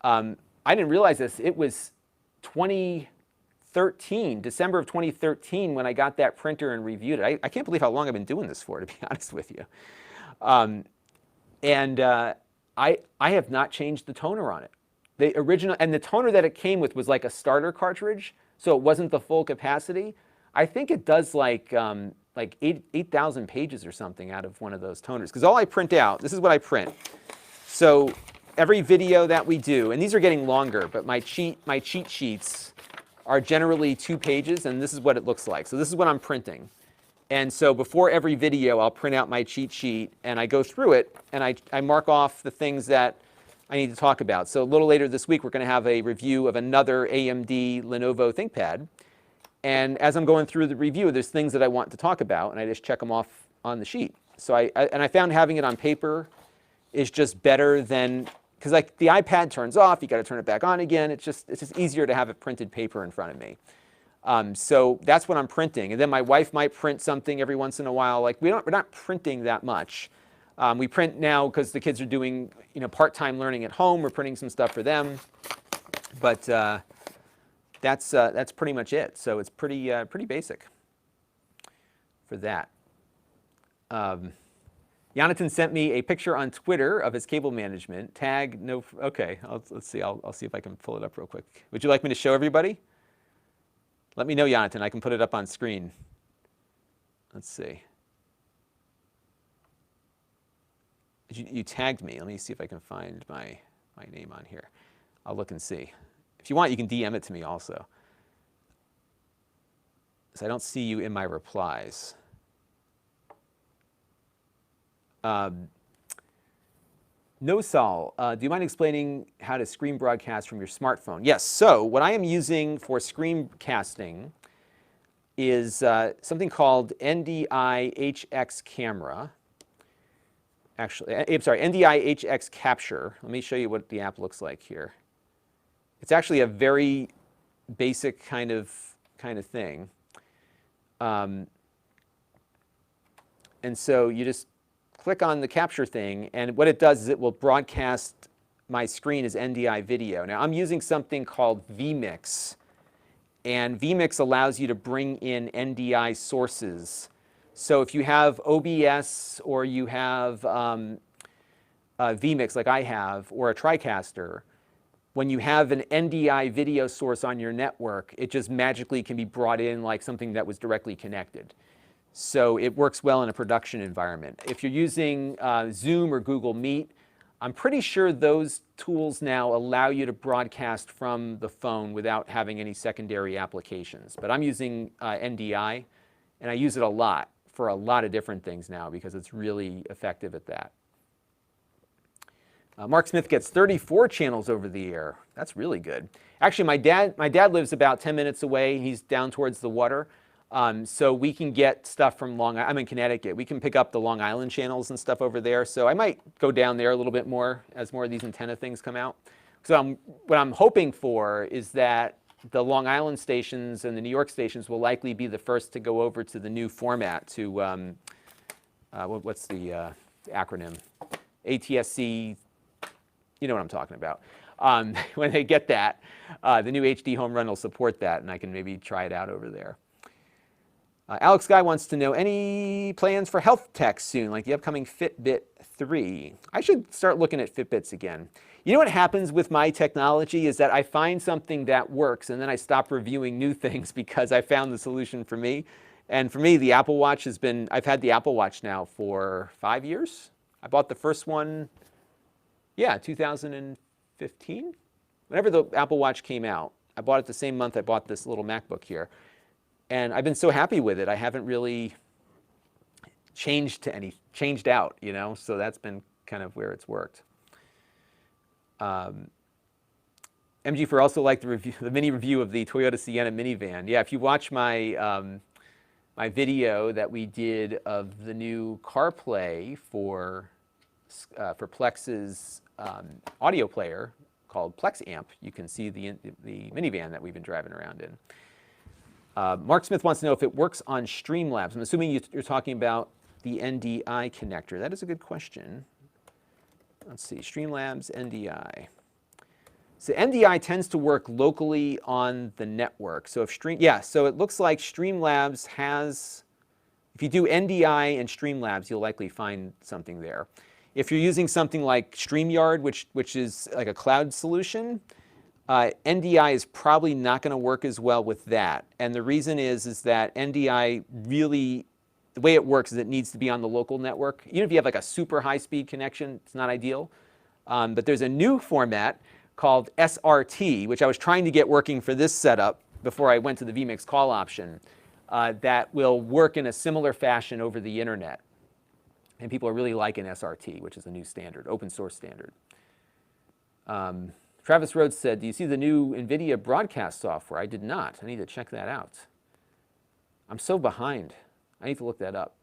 I didn't realize this. It was 2013, December of 2013, when I got that printer and reviewed it. I can't believe how long I've been doing this for, to be honest with you. I have not changed the toner on it. The original, and the toner that it came with was like a starter cartridge, so it wasn't the full capacity. I think it does like 8,000 pages or something out of one of those toners. Because all I print out, this is what I print. So every video that we do, and these are getting longer, but my cheat sheets are generally 2 pages, and this is what it looks like. So this is what I'm printing. And so before every video, I'll print out my cheat sheet, and I go through it, and I mark off the things that I need to talk about. So a little later this week, we're going to have a review of another AMD Lenovo ThinkPad. And as I'm going through the review, there's things that I want to talk about, and I just check them off on the sheet. So I found having it on paper is just better than, because like the iPad turns off, you got to turn it back on again. It's just easier to have a printed paper in front of me. So that's what I'm printing. And then my wife might print something every once in a while. Like we're not printing that much. We print now because the kids are doing part-time learning at home. We're printing some stuff for them, but that's pretty much it. So it's pretty basic for that. Jonathan sent me a picture on Twitter of his cable management. Tag no. Okay, let's see. I'll see if I can pull it up real quick. Would you like me to show everybody? Let me know, Jonathan. I can put it up on screen. Let's see. You tagged me. Let me see if I can find my name on here. I'll look and see. If you want, you can DM it to me also. So I don't see you in my replies. NoSol, do you mind explaining how to screen broadcast from your smartphone? Yes. So what I am using for screencasting is something called NDI HX camera. Actually, I'm sorry, NDI HX Capture. Let me show you what the app looks like here. It's actually a very basic kind of thing. And so you just click on the capture thing, and what it does is it will broadcast my screen as NDI video. Now I'm using something called vMix, and vMix allows you to bring in NDI sources. So if you have OBS or you have vMix like I have, or a TriCaster, when you have an NDI video source on your network, it just magically can be brought in like something that was directly connected. So it works well in a production environment. If you're using Zoom or Google Meet, I'm pretty sure those tools now allow you to broadcast from the phone without having any secondary applications. But I'm using NDI, and I use it a lot for a lot of different things now because it's really effective at that. Mark Smith gets 34 channels over the air. That's really good. Actually, my dad lives about 10 minutes away. He's down towards the water. So we can get stuff from I'm in Connecticut. We can pick up the Long Island channels and stuff over there. So I might go down there a little bit more as more of these antenna things come out. So what I'm hoping for is that the Long Island stations and the New York stations will likely be the first to go over to the new format to, what's the acronym? ATSC, you know what I'm talking about. When they get that, the new HD home run will support that, and I can maybe try it out over there. Alex Guy wants to know, any plans for health tech soon, like the upcoming Fitbit 3? I should start looking at Fitbits again. You know what happens with my technology is that I find something that works, and then I stop reviewing new things because I found the solution for me. And for me, the Apple Watch has been, I've had the Apple Watch now for 5 years. I bought the first one, 2015. Whenever the Apple Watch came out, I bought it the same month I bought this little MacBook here. And I've been so happy with it. I haven't really changed out, you know, so that's been kind of where it's worked. MG4 also liked the mini review of the Toyota Sienna minivan. Yeah, if you watch my my video that we did of the new CarPlay for Plex's audio player called Plex Amp, you can see the minivan that we've been driving around in. Mark Smith wants to know if it works on Streamlabs. I'm assuming you're talking about the NDI connector. That is a good question. Let's see, Streamlabs, NDI. So NDI tends to work locally on the network. So so it looks like Streamlabs has, if you do NDI and Streamlabs, you'll likely find something there. If you're using something like StreamYard, which is like a cloud solution, NDI is probably not going to work as well with that. And the reason is that NDI really, the way it works is it needs to be on the local network. Even if you have like a super high-speed connection, it's not ideal. But there's a new format called SRT, which I was trying to get working for this setup before I went to the vMix call option, that will work in a similar fashion over the internet. And people are really liking SRT, which is a new standard, open source standard. Travis Rhodes said, do you see the new NVIDIA broadcast software? I did not. I need to check that out. I'm so behind. I need to look that up.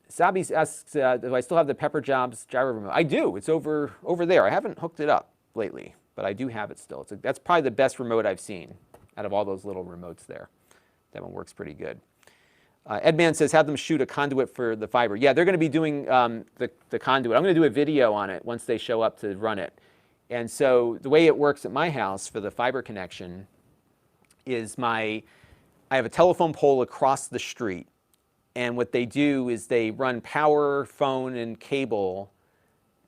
Sabi asks, do I still have the Pepper Jobs gyro remote? I do. It's over there. I haven't hooked it up lately, but I do have it still. That's probably the best remote I've seen out of all those little remotes there. That one works pretty good. Edman says, have them shoot a conduit for the fiber. Yeah, they're going to be doing the conduit. I'm going to do a video on it once they show up to run it. And so the way it works at my house for the fiber connection is I have a telephone pole across the street. And what they do is they run power, phone, and cable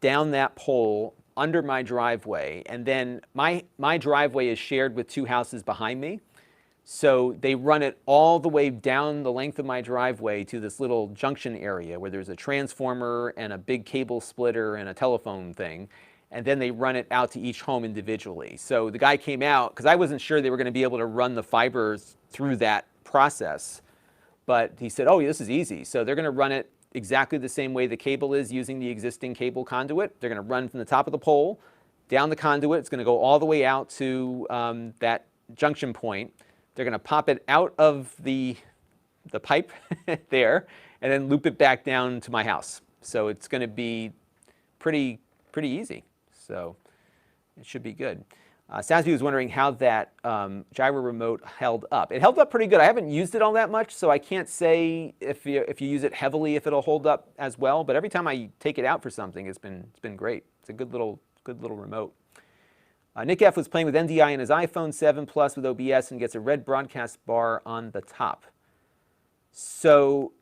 down that pole under my driveway. And then my driveway is shared with 2 houses behind me. So they run it all the way down the length of my driveway to this little junction area where there's a transformer and a big cable splitter and a telephone thing. And then they run it out to each home individually. So the guy came out, because I wasn't sure they were going to be able to run the fibers through that process. But he said, oh, this is easy. So they're going to run it exactly the same way the cable is using the existing cable conduit. They're going to run from the top of the pole down the conduit. It's going to go all the way out to that junction point. They're going to pop it out of the pipe there and then loop it back down to my house. So it's going to be pretty easy. So it should be good. Sasby was wondering how that gyro remote held up. It held up pretty good. I haven't used it all that much, so I can't say if you use it heavily if it'll hold up as well. But every time I take it out for something, it's been great. It's a good little remote. Nick F. was playing with NDI in his iPhone 7 Plus with OBS and gets a red broadcast bar on the top. So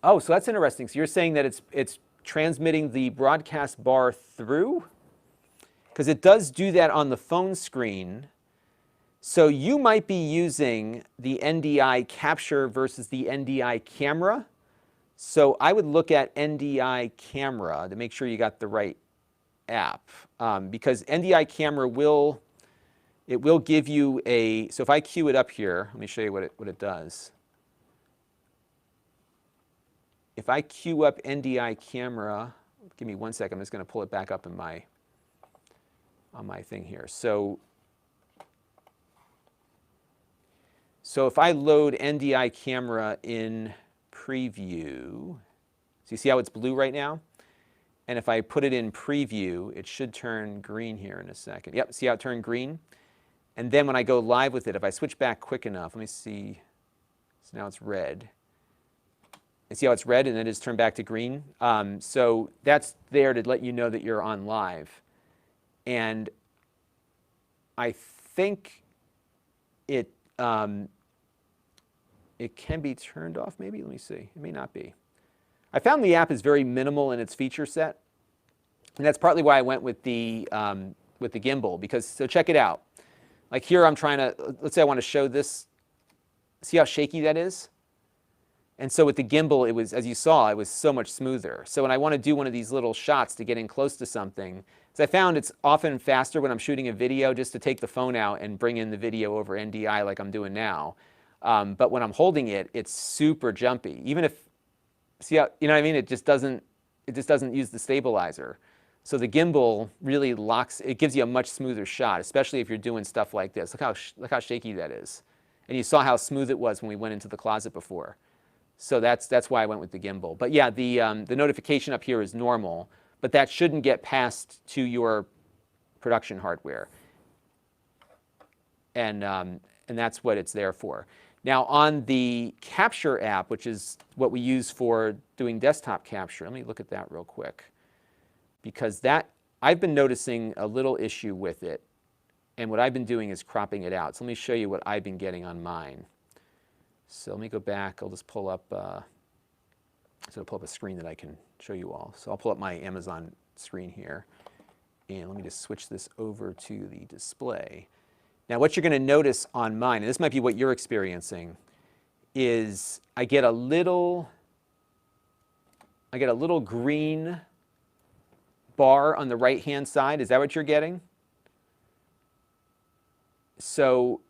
that's interesting. So you're saying that it's transmitting the broadcast bar through? because it does do that on the phone screen. So you might be using the NDI capture versus the NDI camera. So I would look at NDI camera to make sure you got the right app, because NDI camera will give you a, so if I queue it up here, let me show you what it does. If I queue up NDI camera, give me 1 second, I'm just going to pull it back up in on my thing here. So if I load NDI camera in preview, so you see how it's blue right now? And if I put it in preview, it should turn green here in a second. Yep, see how it turned green? And then when I go live with it, if I switch back quick enough, let me see, so now it's red. And see how it's red and then it's turned back to green? So that's there to let you know that you're on live. And I think it can be turned off maybe, let me see, it may not be. I found the app is very minimal in its feature set. And that's partly why I went with the gimbal, because, so check it out. Like here I'm trying to, let's say I want to show this, see how shaky that is? And so with the gimbal, it was, as you saw, it was so much smoother. So when I want to do one of these little shots to get in close to something, so I found it's often faster when I'm shooting a video just to take the phone out and bring in the video over NDI like I'm doing now. But when I'm holding it, it's super jumpy. Even if, see how, you know what I mean? It just doesn't use the stabilizer. So the gimbal really locks, it gives you a much smoother shot, especially if you're doing stuff like this. Look how shaky that is. And you saw how smooth it was when we went into the closet before. So that's why I went with the gimbal. But yeah, the notification up here is normal, but that shouldn't get passed to your production hardware. And that's what it's there for. Now on the capture app, which is what we use for doing desktop capture, let me look at that real quick. Because that, I've been noticing a little issue with it. And what I've been doing is cropping it out. So let me show you what I've been getting on mine. So let me go back, I'll just pull up, so I'll pull up a screen that I can show you all. So I'll pull up my Amazon screen here. And let me just switch this over to the display. Now what you're going to notice on mine, and this might be what you're experiencing, is I get a little green bar on the right-hand side. Is that what you're getting? So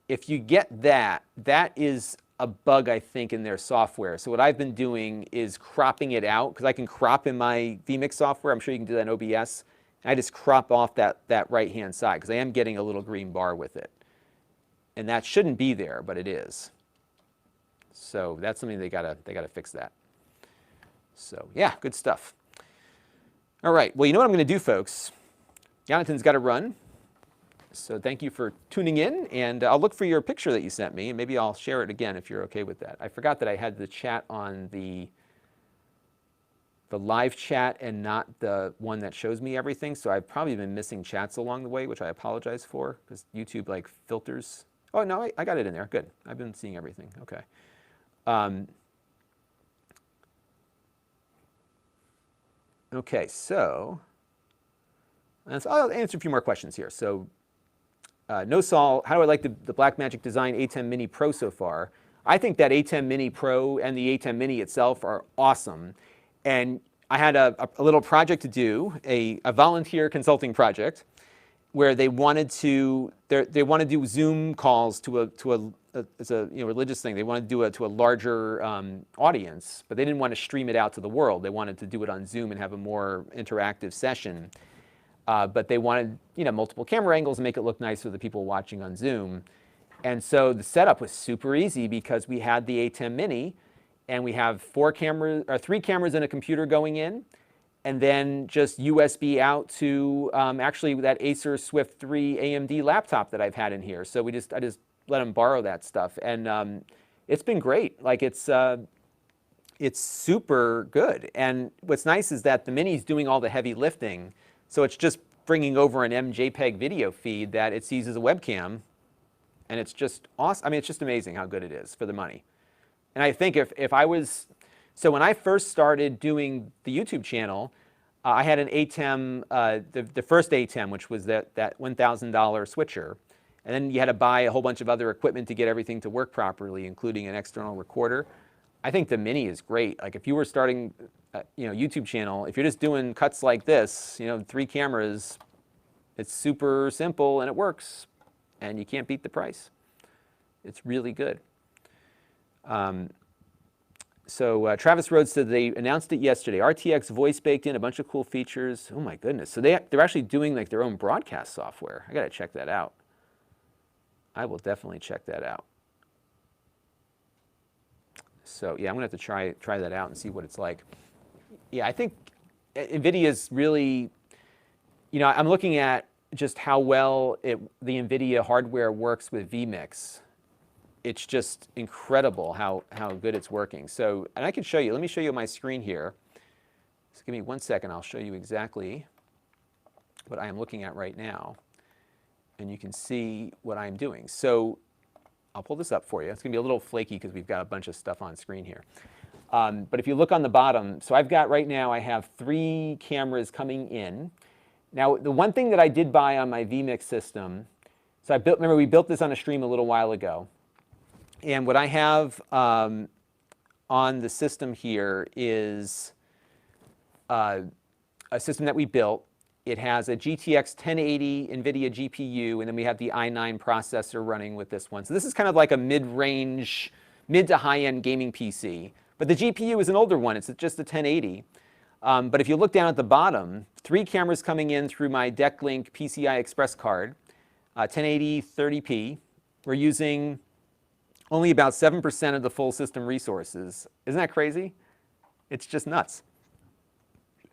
if you get that, that is a bug, I think, in their software. So what I've been doing is cropping it out, because I can crop in my vMix software. I'm sure you can do that in OBS. I just crop off that right-hand side, because I am getting a little green bar with it. And that shouldn't be there, but it is. So that's something they gotta fix that. So yeah, good stuff. All right, well, you know what I'm going to do, folks? Jonathan's got to run. So thank you for tuning in, and I'll look for your picture that you sent me, and maybe I'll share it again if you're okay with that. I forgot that I had the chat on the live chat and not the one that shows me everything, so I've probably been missing chats along the way, which I apologize for, because YouTube like filters. Oh, no, I got it in there. Good. I've been seeing everything. Okay. Okay, so I'll answer a few more questions here. So, No Sol, how do I like the Blackmagic Design A10 Mini Pro so far? I think that A10 Mini Pro and the A10 Mini itself are awesome. And I had a little project to do, a volunteer consulting project, where they wanted to do Zoom calls it's a religious thing. They wanted to do it to a larger audience, but they didn't want to stream it out to the world. They wanted to do it on Zoom and have a more interactive session. But they wanted multiple camera angles and make it look nice for the people watching on Zoom. And so the setup was super easy, because we had the A10 Mini, and we have 3 cameras and a computer going in, and then just USB out to actually that Acer Swift 3 AMD laptop that I've had in here. So I just let them borrow that stuff, and it's been great. Like it's super good. And what's nice is that the Mini's doing all the heavy lifting, so it's just bringing over an MJPEG video feed that it sees as a webcam, and it's just awesome. I mean, it's just amazing how good it is for the money. And I think if I was, so when I first started doing the YouTube channel, I had an ATEM, the first ATEM, which was that $1,000 switcher. And then you had to buy a whole bunch of other equipment to get everything to work properly, including an external recorder. I think the Mini is great. Like if you were starting a YouTube channel, if you're just doing cuts like this, 3 cameras, it's super simple and it works. And you can't beat the price. It's really good. So Travis Rhodes said they announced it yesterday. RTX voice baked in, a bunch of cool features. Oh my goodness. So they're actually doing like their own broadcast software. I got to check that out. I will definitely check that out. So yeah, I'm going to have to try that out and see what it's like. Yeah, I think NVIDIA's really, I'm looking at just how well the NVIDIA hardware works with vMix. It's just incredible how good it's working. So, and I can show you, let me show you my screen here. Just give me 1 second, I'll show you exactly what I am looking at right now. And you can see what I'm doing. So I'll pull this up for you. It's going to be a little flaky because we've got a bunch of stuff on screen here. But if you look on the bottom, so I've got right now, I have 3 cameras coming in. Now, the one thing that I did buy on my vMix system, so remember we built this on a stream a little while ago. And what I have on the system here is a system that we built. It has a GTX 1080 NVIDIA GPU, and then we have the i9 processor running with this one. So this is kind of like a mid-range, mid to high-end gaming PC. But the GPU is an older one. It's just a 1080. But if you look down at the bottom, 3 cameras coming in through my DeckLink PCI Express card, 1080 30p. We're using only about 7% of the full system resources. Isn't that crazy? It's just nuts.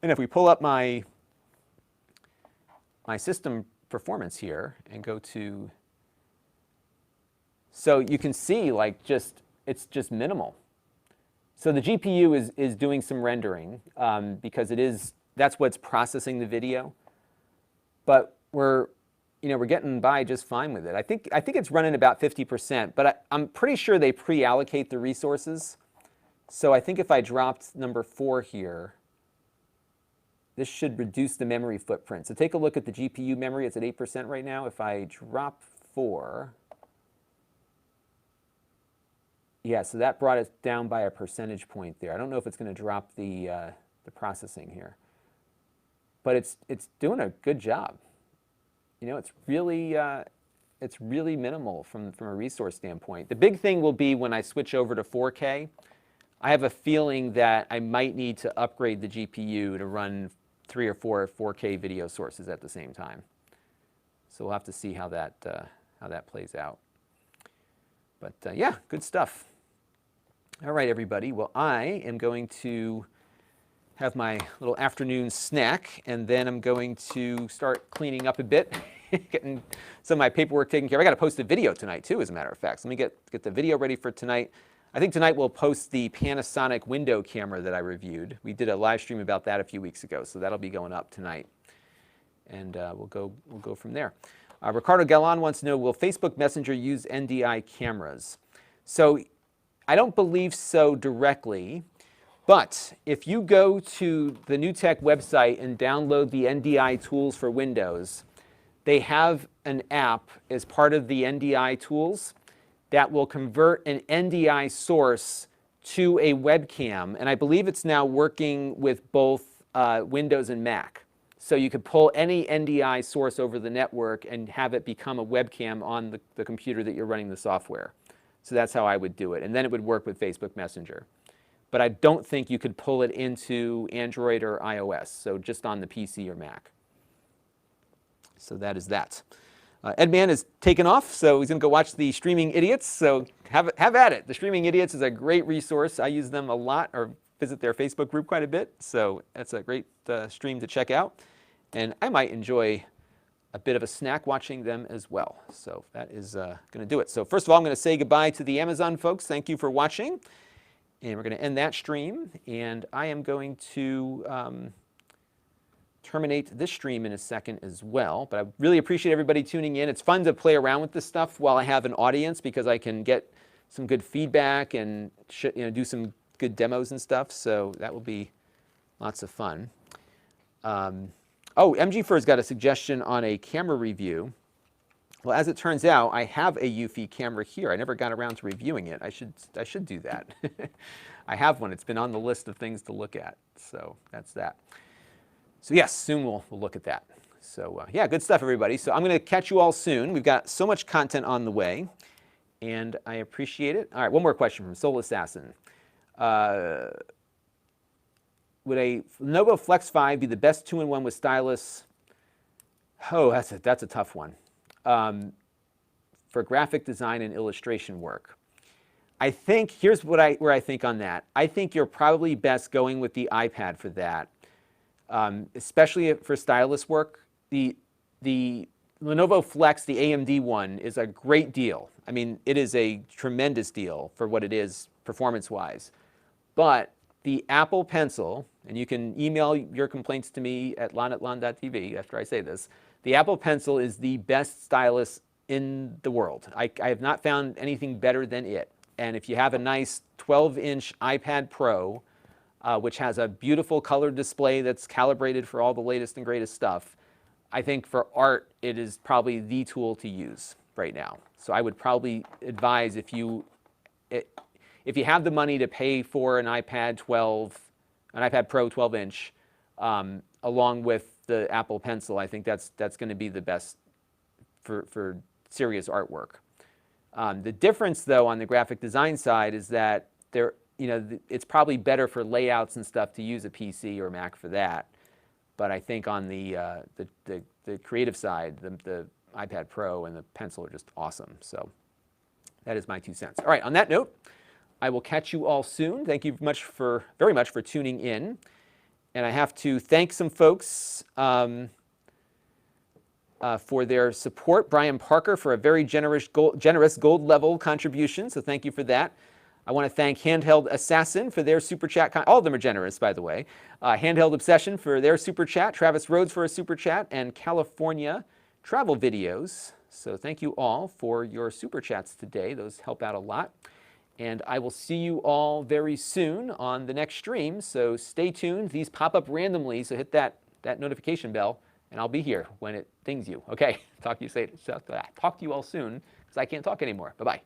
And if we pull up my system performance here and go to, so you can see like it's just minimal. So the GPU is doing some rendering because that's what's processing the video. But we're getting by just fine with it. I think it's running about 50%, but I'm pretty sure they pre-allocate the resources. So I think if I dropped number 4 here, this should reduce the memory footprint. So take a look at the GPU memory. It's at 8% right now. If I drop 4, yeah, so that brought it down by a percentage point there. I don't know if it's going to drop the processing here, but it's doing a good job. It's really minimal from a resource standpoint. The big thing will be when I switch over to 4K. I have a feeling that I might need to upgrade the GPU to run 3 or 4 4K video sources at the same time. So we'll have to see how that plays out. But yeah, good stuff. All right, everybody. Well, I am going to have my little afternoon snack, and then I'm going to start cleaning up a bit, getting some of my paperwork taken care of. I got to post a video tonight, too, as a matter of fact. So let me get the video ready for tonight. I think tonight we'll post the Panasonic window camera that I reviewed. We did a live stream about that a few weeks ago, so that'll be going up tonight. And we'll go from there. Ricardo Gallan wants to know, will Facebook Messenger use NDI cameras? So I don't believe so directly, but if you go to the NewTek website and download the NDI tools for Windows, they have an app as part of the NDI tools that will convert an NDI source to a webcam. And I believe it's now working with both Windows and Mac. So you could pull any NDI source over the network and have it become a webcam on the computer that you're running the software. So that's how I would do it. And then it would work with Facebook Messenger. But I don't think you could pull it into Android or iOS, so just on the PC or Mac. So that is that. Edman is taken off, so he's going to go watch the Streaming Idiots. So have at it. The Streaming Idiots is a great resource. I use them a lot, or visit their Facebook group quite a bit. So that's a great stream to check out. And I might enjoy a bit of a snack watching them as well. So that is going to do it. So first of all, I'm going to say goodbye to the Amazon folks. Thank you for watching. And we're going to end that stream. And I am going to terminate this stream in a second as well. But I really appreciate everybody tuning in. It's fun to play around with this stuff while I have an audience, because I can get some good feedback and do some good demos and stuff. So that will be lots of fun. Oh, MG4's got a suggestion on a camera review. Well, as it turns out, I have a Eufy camera here. I never got around to reviewing it. I should do that. I have one. It's been on the list of things to look at. So that's that. So yes, soon we'll look at that. So yeah, good stuff, everybody. So I'm going to catch you all soon. We've got so much content on the way, and I appreciate it. All right, one more question from Soul Assassin. Would a Lenovo Flex 5 be the best 2-in-1 with stylus? Oh, that's a tough one. For graphic design and illustration work. I think, here's where I think on that. I think you're probably best going with the iPad for that, especially for stylus work. The Lenovo Flex, the AMD one, is a great deal. I mean, it is a tremendous deal for what it is performance-wise. But the Apple Pencil, and you can email your complaints to me at Lon.TV after I say this, the Apple Pencil is the best stylus in the world. I have not found anything better than it. And if you have a nice 12-inch iPad Pro, which has a beautiful color display that's calibrated for all the latest and greatest stuff, I think for art, it is probably the tool to use right now. So I would probably advise if you have the money to pay for an iPad Pro 12-inch, along with the Apple Pencil, I think that's going to be the best for serious artwork. The difference, though, on the graphic design side is that it's probably better for layouts and stuff to use a PC or Mac for that. But I think on the creative side, the iPad Pro and the Pencil are just awesome. So that is my 2 cents. All right, on that note, I will catch you all soon. Thank you very much for tuning in. And I have to thank some folks for their support. Brian Parker for a very generous gold level contribution, so thank you for that. I want to thank Handheld Assassin for their super chat. All of them are generous, by the way. Handheld Obsession for their super chat, Travis Rhodes for a super chat, and California Travel Videos. So thank you all for your super chats today. Those help out a lot. And I will see you all very soon on the next stream. So stay tuned. These pop up randomly, so hit that notification bell, and I'll be here when it dings you. Okay, talk to you all soon, because I can't talk anymore. Bye-bye.